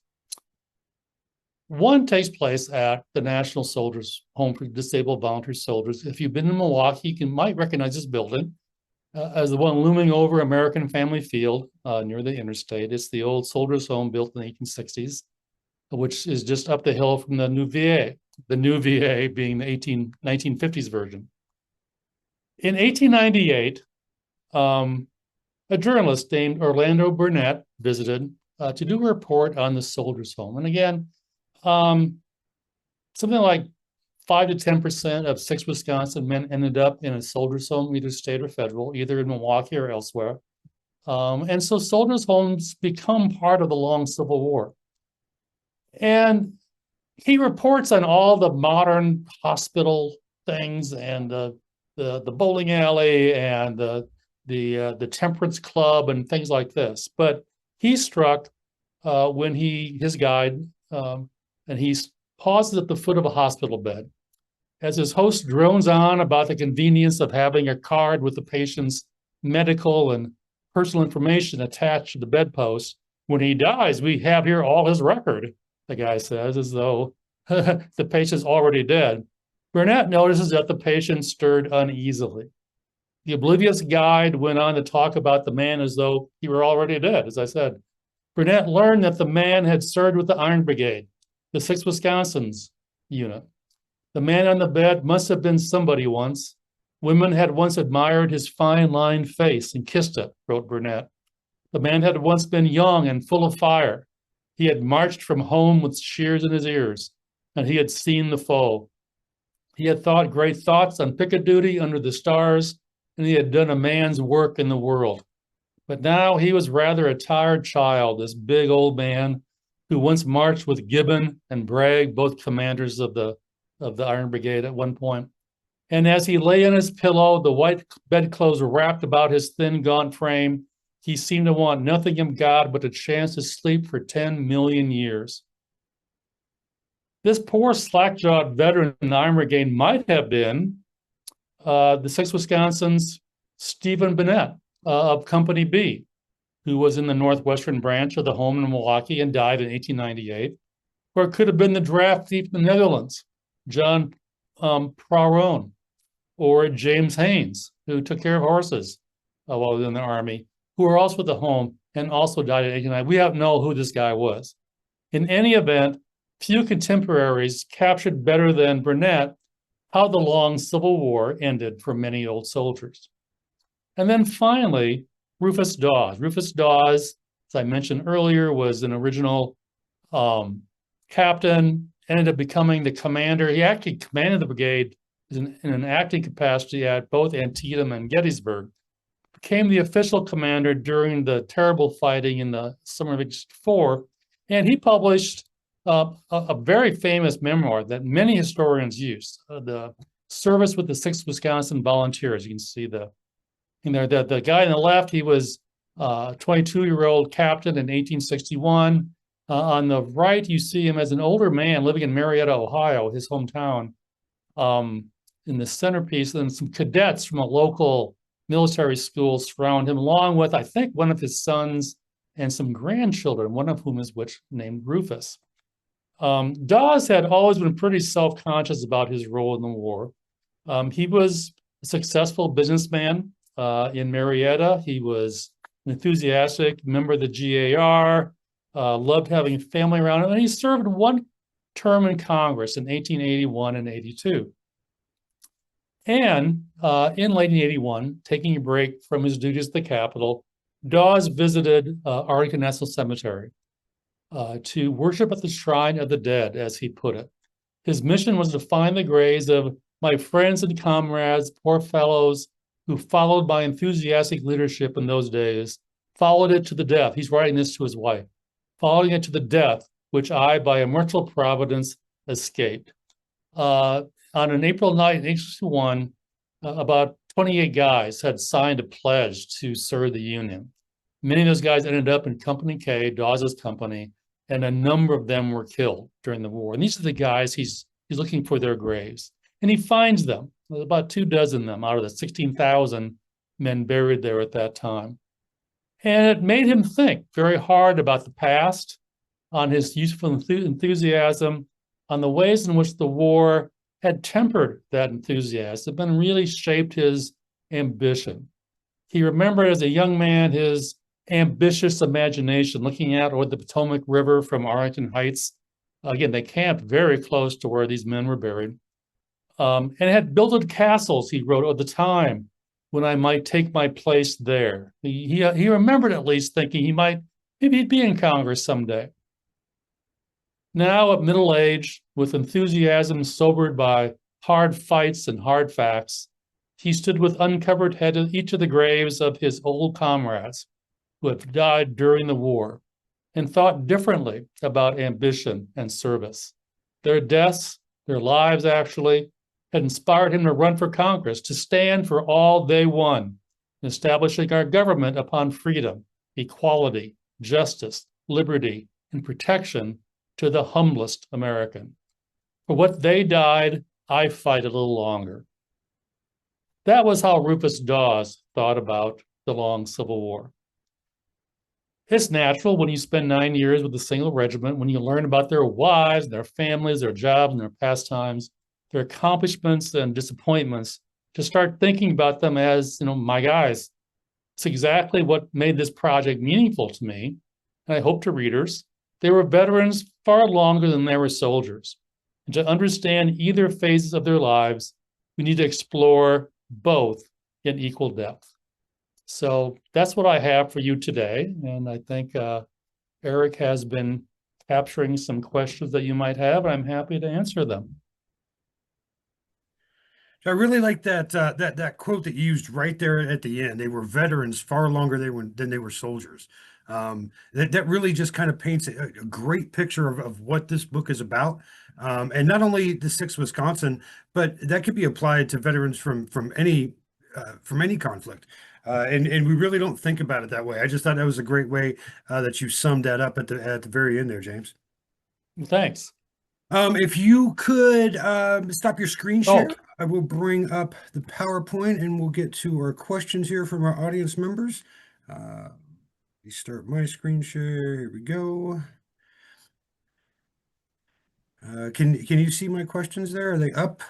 One takes place at the National Soldiers Home for Disabled Volunteer Soldiers. If you've been in Milwaukee, you might recognize this building as the one looming over American Family Field near the interstate. It's the old soldiers' home built in the 1860s, which is just up the hill from the new VA being the 1950s version. In 1898, a journalist named Orlando Burnett visited to do a report on the soldiers' home. And again, something like 5 to 10% of 6 Wisconsin men ended up in a soldiers' home, either state or federal, either in Milwaukee or elsewhere. And so soldiers' homes become part of the long Civil War. And he reports on all the modern hospital things and the bowling alley and the temperance club and things like this. But he's struck when his guide and he pauses at the foot of a hospital bed as his host drones on about the convenience of having a card with the patient's medical and personal information attached to the bedpost. When he dies, we have here all his record, the guy says, as though the patient's already dead. Burnett notices that the patient stirred uneasily. The oblivious guide went on to talk about the man as though he were already dead, as I said. Burnett learned that the man had served with the Iron Brigade, the 6th Wisconsin's unit. The man on the bed must have been somebody once. Women had once admired his fine lined face and kissed it, wrote Burnett. The man had once been young and full of fire. He had marched from home with shears in his ears, and he had seen the foe. He had thought great thoughts on picket duty under the stars, and he had done a man's work in the world. But now he was rather a tired child, this big old man who once marched with Gibbon and Bragg, both commanders of the Iron Brigade at one point. And as he lay on his pillow, the white bedclothes wrapped about his thin, gaunt frame, he seemed to want nothing of God but a chance to sleep for 10 million years. This poor slack-jawed veteran in the Iron Brigade might have been the 6th Wisconsin's Stephen Bennett of Company B, who was in the Northwestern branch of the home in Milwaukee and died in 1898. Or it could have been the draft thief in the Netherlands, John Praron, or James Haynes, who took care of horses while he was in the Army, who were also at the home and also died in 1899. We don't know who this guy was. In any event, few contemporaries captured better than Burnett how the long Civil War ended for many old soldiers. And then finally, Rufus Dawes. Rufus Dawes, as I mentioned earlier, was an original captain, ended up becoming the commander. He actually commanded the brigade in an acting capacity at both Antietam and Gettysburg, became the official commander during the terrible fighting in the summer of '64, and he published a very famous memoir that many historians use, the Service with the 6th Wisconsin Volunteers. You can see the guy on the left, he was a 22-year-old captain in 1861. On the right, you see him as an older man living in Marietta, Ohio, his hometown. In the centerpiece, and some cadets from a local military school surround him, along with, I think, one of his sons and some grandchildren, one of whom is named Rufus. Dawes had always been pretty self-conscious about his role in the war. He was a successful businessman in Marietta. He was an enthusiastic member of the GAR, loved having family around him, and he served one term in Congress in 1881 and 82. And in late 1881, taking a break from his duties at the Capitol, Dawes visited Arlington National Cemetery to worship at the shrine of the dead, as he put it. His mission was to find the graves of My friends and comrades, poor fellows who followed my enthusiastic leadership in those days, followed it to the death. He's writing this to his wife, following it to the death, which I, by a merciful providence, escaped. On an April night in 1861, about 28 guys had signed a pledge to serve the Union. Many of those guys ended up in Company K, Dawes's company, and a number of them were killed during the war. And these are the guys he's looking for their graves. And he finds them. There's about 24 of them out of the 16,000 men buried there at that time. And it made him think very hard about the past, on his youthful enthusiasm, on the ways in which the war had tempered that enthusiasm and really shaped his ambition. He remembered as a young man his ambitious imagination, looking out over the Potomac River from Arlington Heights. Again, they camped very close to where these men were buried. And had builded castles, he wrote, of the time when I might take my place there. He remembered at least thinking maybe he'd be in Congress someday. Now at middle age, with enthusiasm sobered by hard fights and hard facts, he stood with uncovered head at each of the graves of his old comrades who had died during the war and thought differently about ambition and service. Their deaths, their lives actually, had inspired him to run for Congress, to stand for all they won, establishing our government upon freedom, equality, justice, liberty, and protection to the humblest American. For what they died, I fight a little longer. That was how Rufus Dawes thought about the long Civil War. It's natural when you spend 9 years with a single regiment, when you learn about their wives, their families, their jobs, and their pastimes, their accomplishments and disappointments, to start thinking about them as, my guys. It's exactly what made this project meaningful to me, and I hope to readers. They were veterans far longer than they were soldiers. And to understand either phases of their lives, we need to explore both in equal depth. So that's what I have for you today. And I think Eric has been capturing some questions that you might have, and I'm happy to answer them. I really like that quote that you used right there at the end. They were veterans far longer than they were soldiers. That really just kind of paints a great picture of what this book is about. And not only the 6th Wisconsin, but that could be applied to veterans from any conflict. And we really don't think about it that way. I just thought that was a great way that you summed that up at the very end there, James. Thanks. If you could stop your screen share, Oh, I will bring up the PowerPoint and we'll get to our questions here from our audience members. Let me start my screen share. Here we go. Can you see my questions there? Are they up?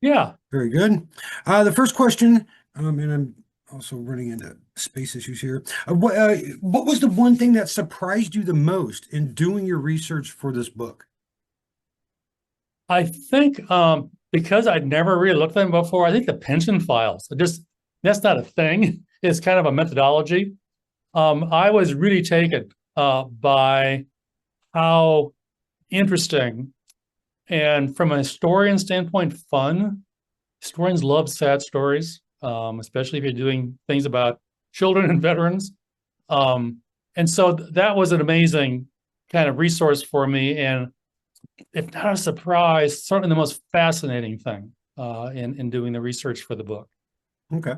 yeah. Very good. The first question, and I'm also running into space issues here. What was the one thing that surprised you the most in doing your research for this book? I think because I'd never really looked at them before, I think the pension files, that's not a thing. It's kind of a methodology. I was really taken by how interesting and from a historian standpoint, fun. Historians love sad stories, especially if you're doing things about children and veterans. And so that was an amazing kind of resource for me. And if not a surprise, certainly the most fascinating thing in doing the research for the book. Okay.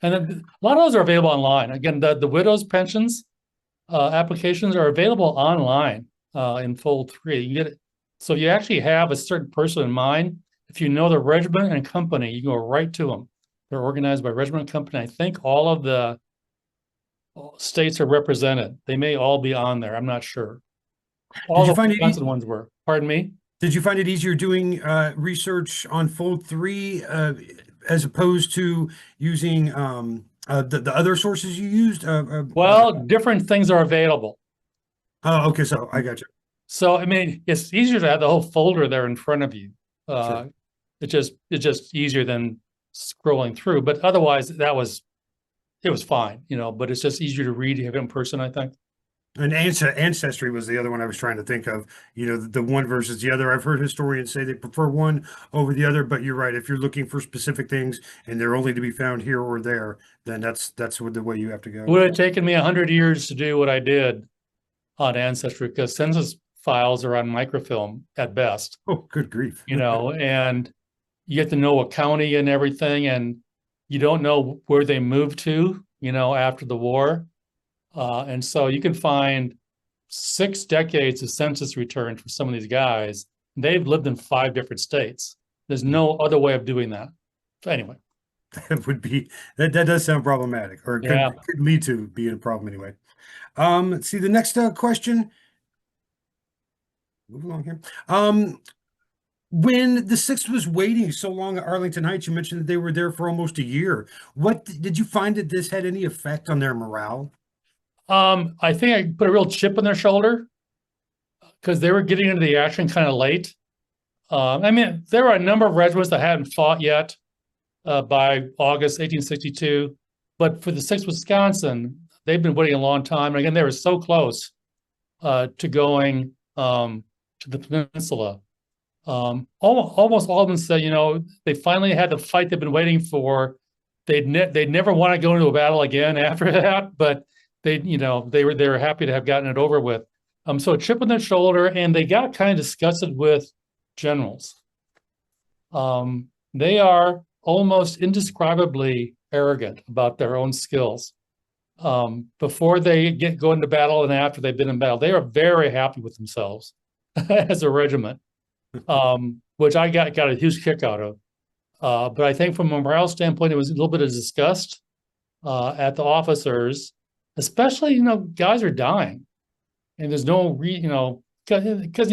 And then a lot of those are available online. Again, the widow's pensions applications are available online in Fold 3. You get it. So you actually have a certain person in mind. If you know the regiment and company, you go right to them. They're organized by regiment and company. I think all of the states are represented. They may all be on there. I'm not sure. All the Wisconsin ones were. Pardon me? Did you find it easier doing research on Fold 3 as opposed to using the other sources you used? Well, different things are available. Oh, okay. So I got you. So, I mean, it's easier to have the whole folder there in front of you. Sure. It's just easier than scrolling through. But otherwise, it was fine, but it's just easier to read in person, I think. And ancestry was the other one I was trying to think of. The one versus the other. I've heard historians say they prefer one over the other, but you're right. If you're looking for specific things and they're only to be found here or there, then that's the way you have to It go. would have taken me 100 years to do what I did on Ancestry because census files are on microfilm at best, Oh, good grief. and you get to know a county and everything, and you don't know where they moved to, after the war. And so you can find 6 decades of census returns for some of these guys. They've lived in 5 different states. There's no other way of doing that. So anyway, That would be that does sound problematic, or it could yeah. could lead to being a problem anyway. Let's see the next question. Move along here. When the Sixth was waiting so long at Arlington Heights, you mentioned that they were there for almost a year. What did you find that this had any effect on their morale? I think I put a real chip in their shoulder because they were getting into the action kind of late. I mean, there were a number of regiments that hadn't fought yet by August 1862, but for the 6th Wisconsin, they've been waiting a long time. And again, they were so close to going to the peninsula. Almost all of them said, they finally had the fight they've been waiting for. They'd never want to go into a battle again after that, but they were happy to have gotten it over with. So a chip on their shoulder, and they got kind of disgusted with generals. They are almost indescribably arrogant about their own skills. Before they go into battle and after they've been in battle, they are very happy with themselves as a regiment, which I got a huge kick out of. But I think from a morale standpoint, it was a little bit of disgust at the officers, especially, guys are dying. And there's no because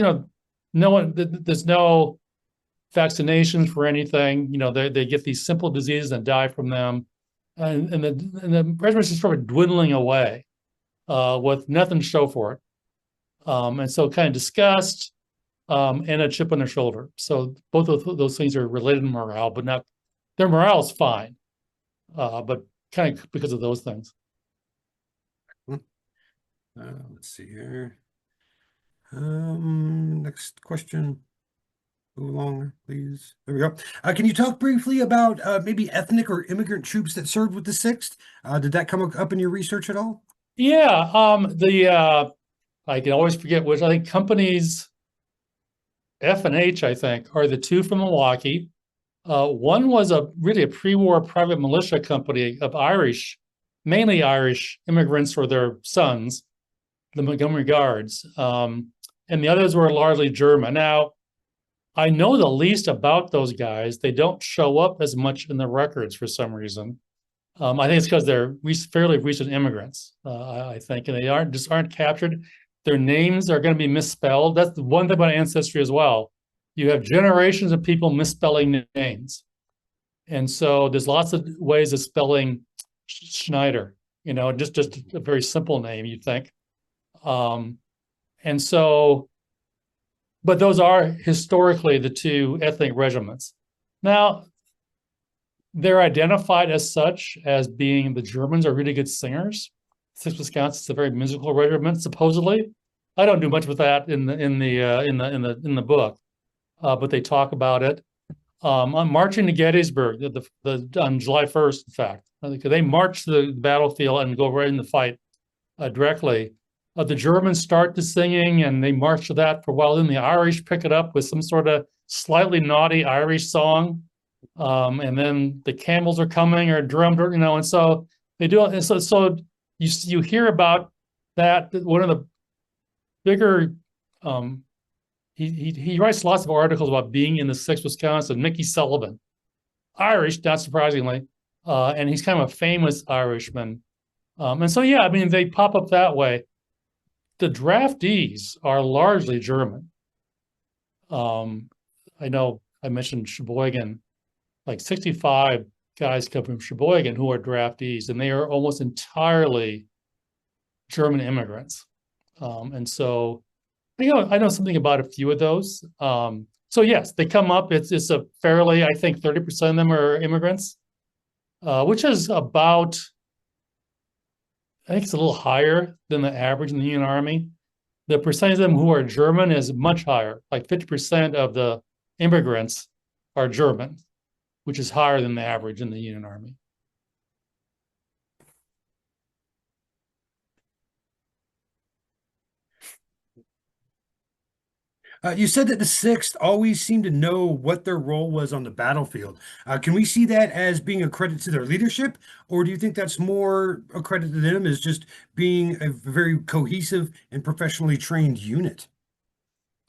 no one, there's no vaccinations for anything. They get these simple diseases and die from them, and the regiment's just sort of dwindling away with nothing to show for it. And so kind of disgust and a chip on their shoulder. So both of those things are related to morale, but not their morale is fine, but kind of because of those things. Let's see here. Next question. Move along, please. There we go. Can you talk briefly about maybe ethnic or immigrant troops that served with the Sixth? Did that come up in your research at all? Yeah, I can always forget which. I think companies F and H, I think, are the two from Milwaukee. One was really a pre-war private militia company of mainly Irish immigrants or their sons, the Montgomery Guards, and the others were largely German. Now, I know the least about those guys. They don't show up as much in the records for some reason. I think it's because they're fairly recent immigrants, I think, and they aren't captured. Their names are going to be misspelled. That's the one thing about Ancestry as well. You have generations of people misspelling names. And so there's lots of ways of spelling Schneider, just a very simple name, you'd think. And so, but those are historically the two ethnic regiments. Now, they're identified as such as being the Germans are really good singers. 6th Wisconsin is a very musical regiment, supposedly. I don't do much with that in the book, but they talk about it. On marching to Gettysburg, on July 1st, in fact, they march to the battlefield and go right in the fight directly. The Germans start the singing and they march to that for a while. Then the Irish pick it up with some sort of slightly naughty Irish song. And then the Campbells are coming or drummed, and so they do it. And so you hear about that. One of the bigger, he writes lots of articles about being in the 6th Wisconsin. Mickey Sullivan, Irish, not surprisingly, and he's kind of a famous Irishman. And so yeah, I mean they pop up that way. The draftees are largely German. I know I mentioned Sheboygan, like 65 guys come from Sheboygan who are draftees, and they are almost entirely German immigrants. And so, I know something about a few of those. So yes, they come up. It's a fairly, I think 30% of them are immigrants, which is about I think it's a little higher than the average in the Union Army. The percentage of them who are German is much higher. Like 50% of the immigrants are German, which is higher than the average in the Union Army. You said that the Sixth always seemed to know what their role was on the battlefield. Can we see that as being a credit to their leadership, or do you think that's more a credit to them as just being a very cohesive and professionally trained unit?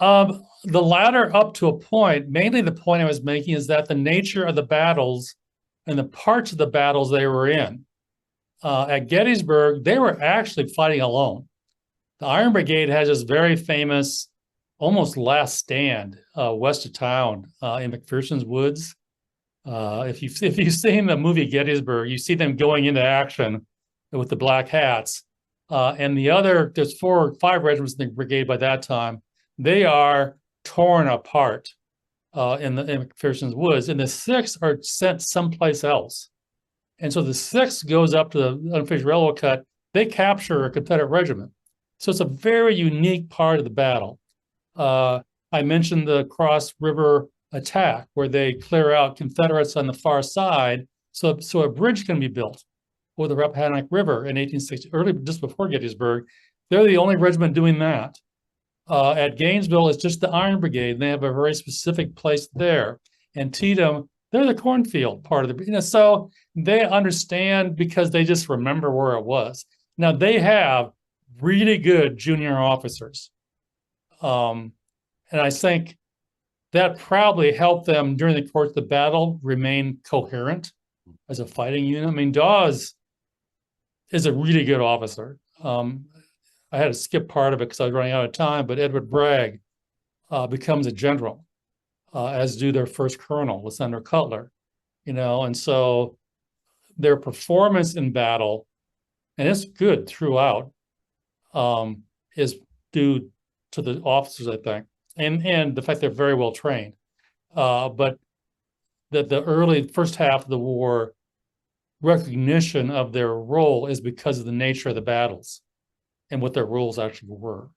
The latter up to a point, mainly the point I was making is that the nature of the battles and the parts of the battles they were in. At Gettysburg, they were actually fighting alone. The Iron Brigade has this very famous, almost last stand west of town in McPherson's Woods. If you've seen the movie Gettysburg, you see them going into action with the black hats. And there's 4 or 5 regiments in the brigade by that time. They are torn apart in McPherson's Woods, and the 6th are sent someplace else. And so the 6th goes up to the unfinished railroad cut. They capture a Confederate regiment. So it's a very unique part of the battle. I mentioned the Cross River attack, where they clear out Confederates on the far side, so a bridge can be built over the Rappahannock River in 1860, early just before Gettysburg. They're the only regiment doing that. At Gainesville, it's just the Iron Brigade. They have a very specific place there. And Antietam, they're the cornfield part of the, so they understand because they just remember where it was. Now they have really good junior officers. And I think that probably helped them during the course of the battle remain coherent as a fighting unit. I mean, Dawes is a really good officer. I had to skip part of it because I was running out of time, but Edward Bragg becomes a general, as do their first colonel, Lysander Cutler, and so their performance in battle, and it's good throughout, is due to the officers, I think, and the fact they're very well trained. But that the early first half of the war recognition of their role is because of the nature of the battles and what their roles actually were.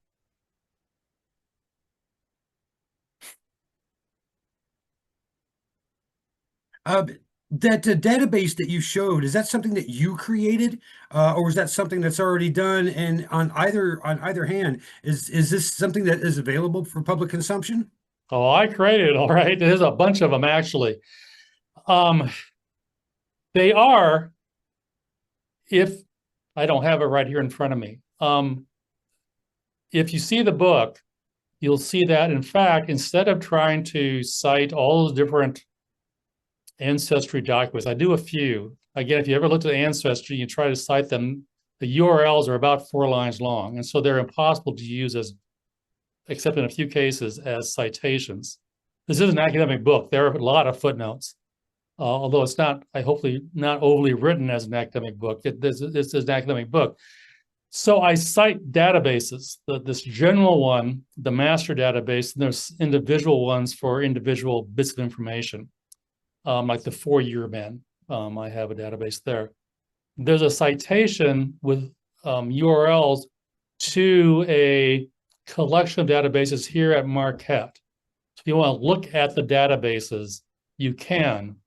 Uh, that database that you showed, is that something that you created, or is that something that's already done? And on either hand, is this something that is available for public consumption? Oh, I created it, all right. There's a bunch of them actually. Um, they are, if I don't have it right here in front of me. If you see the book, you'll see that, in fact, instead of trying to cite all those different ancestry documents, I do a few. Again, if you ever looked at Ancestry, you try to cite them, the URLs are about 4 lines long. And so they're impossible to use as, except in a few cases, as citations. This is an academic book. There are a lot of footnotes, although it's not, I hopefully not overly written as an academic book. This is an academic book. So I cite databases, this general one, the master database, and there's individual ones for individual bits of information, like the 4-year men. I have a database there. There's a citation with URLs to a collection of databases here at Marquette. So if you want to look at the databases, you can.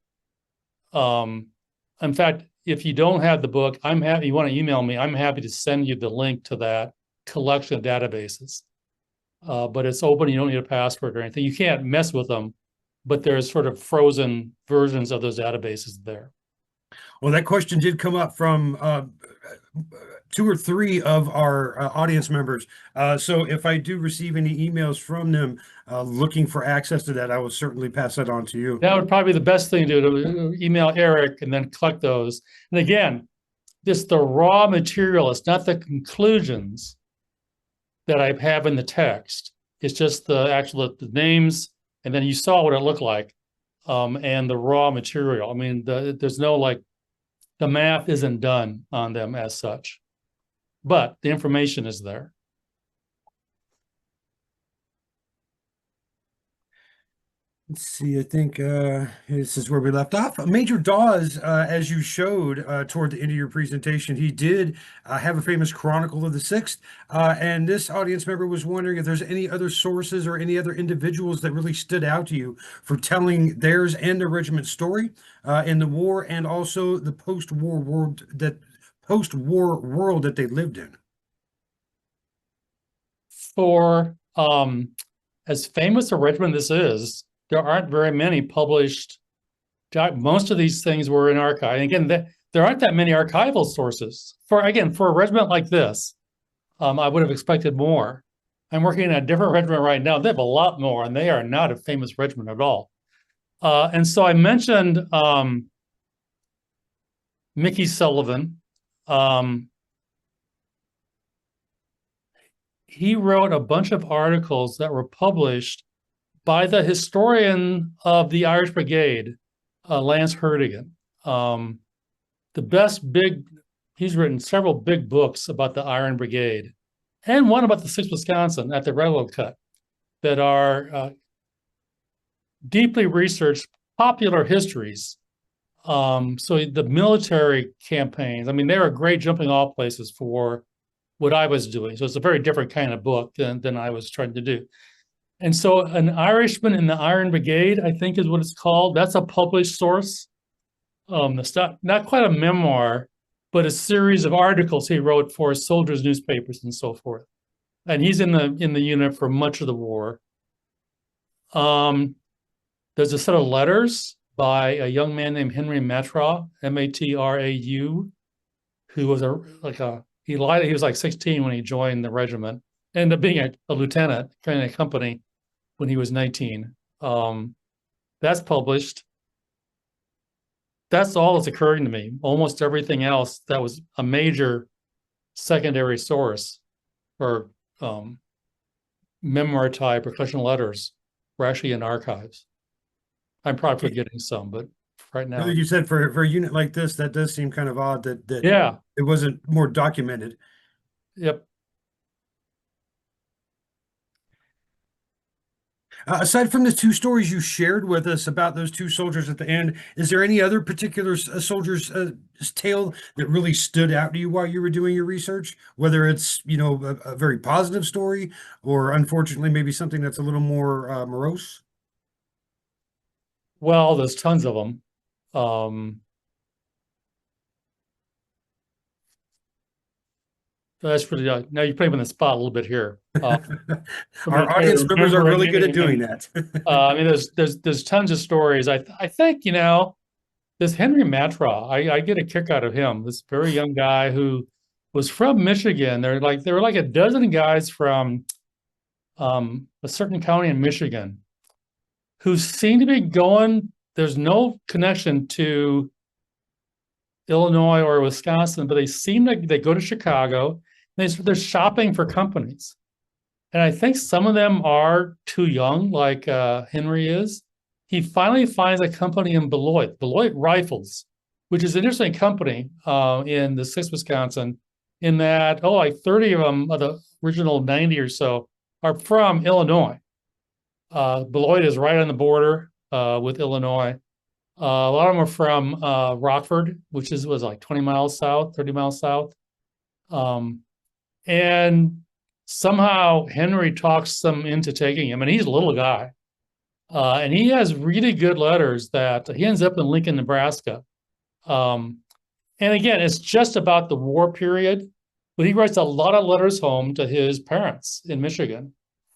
In fact, if you don't have the book, I'm happy, you want to email me, I'm happy to send you the link to that collection of databases. But it's open, you don't need a password or anything. You can't mess with them, but there's sort of frozen versions of those databases there. Well, that question did come up from 2 or 3 of our audience members. So if I do receive any emails from them looking for access to that, I will certainly pass that on to you. That would probably be the best thing to do, to email Eric and then collect those. And again, this the raw material. It's not the conclusions that I have in the text. It's just the names, and then you saw what it looked like, and the raw material. I mean, there's no like, the math isn't done on them as such, but the information is there. Let's see, I think this is where we left off. Major Dawes, as you showed toward the end of your presentation, he did have a famous Chronicle of the Sixth. And this audience member was wondering if there's any other sources or any other individuals that really stood out to you for telling theirs and the regiment's story in the war and also the post-war world that they lived in. For as famous a regiment this is, there aren't very many published. Most of these things were in archive. And again, there aren't that many archival sources. For a regiment like this, I would have expected more. I'm working in a different regiment right now. They have a lot more, and they are not a famous regiment at all. And so I mentioned Mickey Sullivan. He wrote a bunch of articles that were published by the historian of the Irish Brigade, Lance Hurtigan. He's written several big books about the Iron Brigade and one about the 6th Wisconsin at the railroad cut that are deeply researched popular histories. So the military campaigns, I mean, they were great jumping off places for what I was doing. So it's a very different kind of book than I was trying to do. And so An Irishman in the Iron Brigade, I think is what it's called. That's a published source. It's not quite a memoir, but a series of articles he wrote for soldiers' newspapers and so forth. And he's in the unit for much of the war. There's a set of letters by a young man named Henry Matrau, Matrau, who was he was like 16 when he joined the regiment, ended up being a lieutenant, kind of a company when he was 19. That's published. That's all that's occurring to me. Almost everything else that was a major secondary source or memoir type professional letters were actually in archives. I'm probably forgetting some, but right now, Like you said, for a unit like this, that does seem kind of odd that yeah, it wasn't more documented. yep. Aside from the two stories you shared with us about those two soldiers at the end, is there any other particular soldier's tale that really stood out to you while you were doing your research? Whether it's, a very positive story or unfortunately maybe something that's a little more morose? Well, there's tons of them. That's really now you're putting me on the spot a little bit here. For me to Our try to audience members are remember really good at doing anything. that. I mean, there's tons of stories. I think this Henry Matrau. I get a kick out of him. This very young guy who was from Michigan. There were like a dozen guys from a certain county in Michigan who seem to be going. There's no connection to Illinois or Wisconsin, but they seem like they go to Chicago. They're shopping for companies. And I think some of them are too young, like Henry is. He finally finds a company in Beloit Rifles, which is an interesting company in the 6th Wisconsin, in that, like 30 of them, of the original 90 or so, are from Illinois. Beloit is right on the border with Illinois. A lot of them are from Rockford, which was like 20 miles south, 30 miles south. And somehow Henry talks them into taking him, and he's a little guy. And he has really good letters that he ends up in Lincoln, Nebraska. And again, it's just about the war period, but he writes a lot of letters home to his parents in Michigan.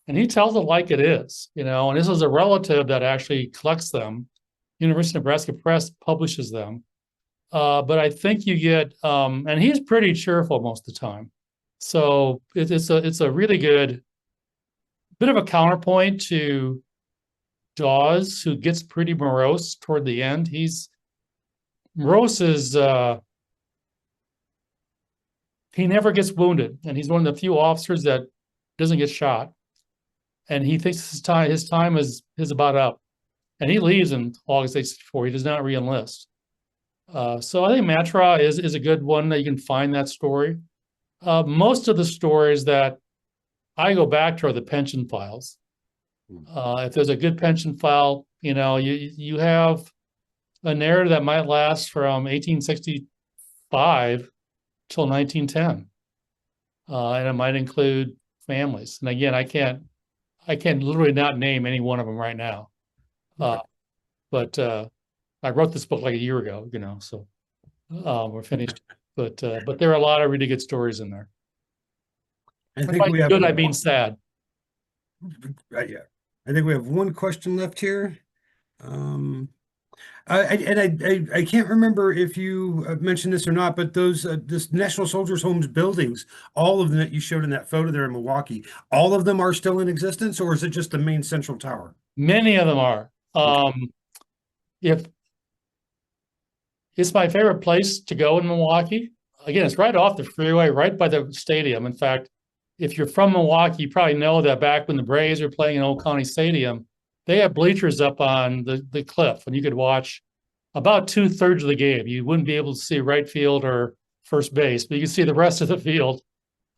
And he tells it like it is, and this is a relative that actually collects them. University of Nebraska Press publishes them. But I think you get, and he's pretty cheerful most of the time. So it's a really good bit of a counterpoint to Dawes, who gets pretty morose toward the end. Morose is he never gets wounded, and he's one of the few officers that doesn't get shot. And he thinks his time is about up, and he leaves in August 1964. He does not re-enlist. So I think Matrau is a good one that you can find that story. Most of the stories that I go back to are the pension files. If there's a good pension file, You have a narrative that might last from 1865 till 1910, and it might include families. And again, I can't literally not name any one of them right now. Okay. But I wrote this book like a year ago, so we're finished. But there are a lot of really good stories in there. I And think by we have good, I mean sad. yeah. I think we have one question left here. Um, I can't remember if you mentioned this or not, but those this National Soldiers Homes buildings, all of them that you showed in that photo there in Milwaukee, all of them are still in existence, or is it just the main central tower? Many of them are. Okay. If It's my favorite place to go in Milwaukee. Again, it's right off the freeway, right by the stadium. In fact, if you're from Milwaukee, you probably know that back when the Braves were playing in Old County Stadium, they had bleachers up on the cliff, and you could watch about 2/3 of the game. You wouldn't be able to see right field or first base, but you could see the rest of the field.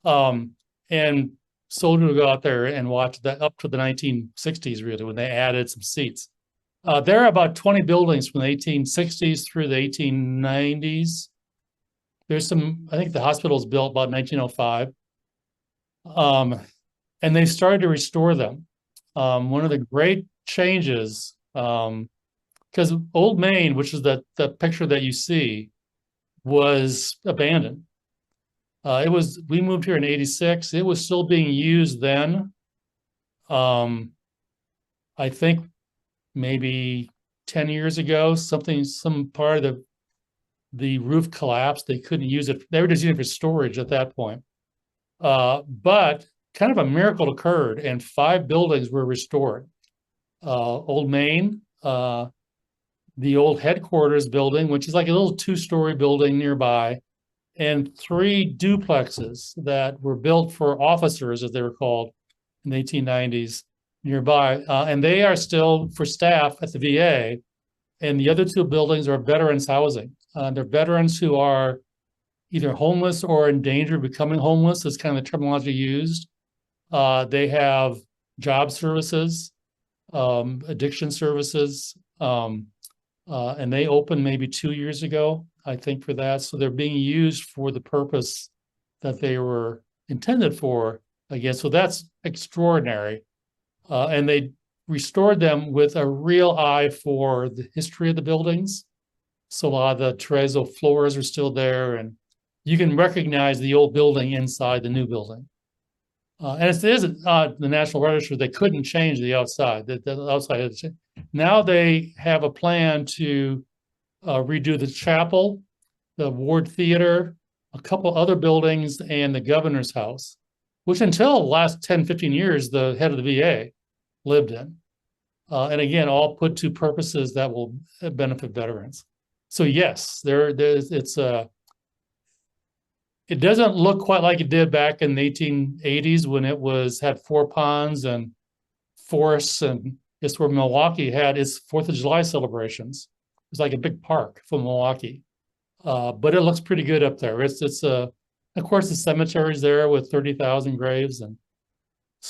Um, and soldiers would go out there and watch that up to the 1960s, really, when they added some seats. There are about 20 buildings from the 1860s through the 1890s. I think the hospital was built about 1905. And they started to restore them. One of the great changes, because Old Main, which is the picture that you see, was abandoned. We moved here in 86. It was still being used then. I think maybe 10 years ago, some part of the roof collapsed. They couldn't use it. They were just using it for storage at that point. But kind of a miracle occurred, and 5 buildings were restored. Old Main, the old headquarters building, which is like a little 2-story building nearby, and 3 duplexes that were built for officers, as they were called, in the 1890s nearby. And they are still for staff at the VA. And the other 2 buildings are veterans housing. They're veterans who are either homeless or in danger of becoming homeless, is kind of the terminology used. They have job services, addiction services, and they opened maybe 2 years ago, I think, for that. So they're being used for the purpose that they were intended for, I guess. So that's extraordinary. And they restored them with a real eye for the history of the buildings. So a lot of the terrazzo floors are still there, and you can recognize the old building inside the new building. And it is the National Register. They couldn't change the outside. The outside. Now they have a plan to redo the chapel, the Ward Theater, a couple other buildings, and the governor's house, which until the last 10, 15 years, the head of the VA lived in. And again, all put to purposes that will benefit veterans. So yes, it doesn't look quite like it did back in the 1880s when it had 4 ponds and forests, and it's where Milwaukee had its 4th of July celebrations. It's like a big park for Milwaukee. But it looks pretty good up there. Of course, the cemetery's there with 30,000 graves and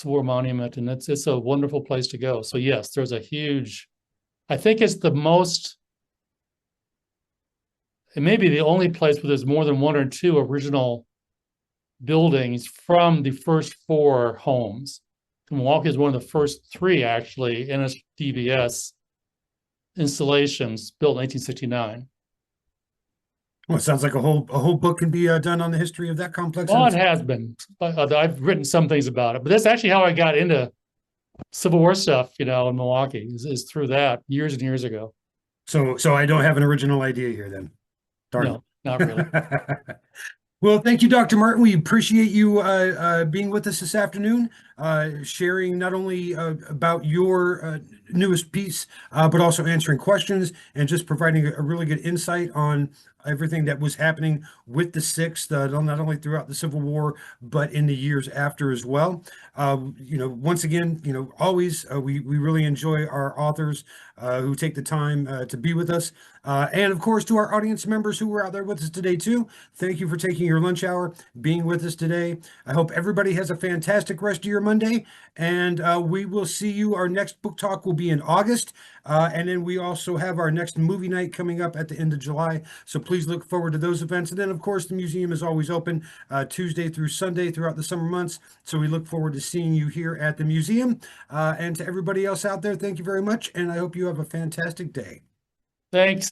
war monument, and it's a wonderful place to go. So yes, there's I think it's it may be the only place where there's more than 1 or 2 original buildings from the first 4 homes. Milwaukee is one of the first 3 actually NSDVS installations built in 1869. Well, it sounds like a whole book can be done on the history of that complex. Well, it has been. I've written some things about it, but that's actually how I got into Civil War stuff, in Milwaukee, is through that years and years ago. So I don't have an original idea here then. Darn No, not really. it. Well, thank you, Dr. Marten. We appreciate you being with us this afternoon, sharing not only about your newest piece, but also answering questions and just providing a really good insight on everything that was happening with the 6th, not only throughout the Civil War, but in the years after as well. Once again, always we really enjoy our authors who take the time to be with us. And of course, to our audience members who were out there with us today too, thank you for taking your lunch hour, being with us today. I hope everybody has a fantastic rest of your Monday. And we will see you. Our next book talk will be in August. And then we also have our next movie night coming up at the end of July. So please look forward to those events. And then, of course, the museum is always open Tuesday through Sunday throughout the summer months. So we look forward to seeing you here at the museum. And to everybody else out there, thank you very much. And I hope you have a fantastic day. Thanks.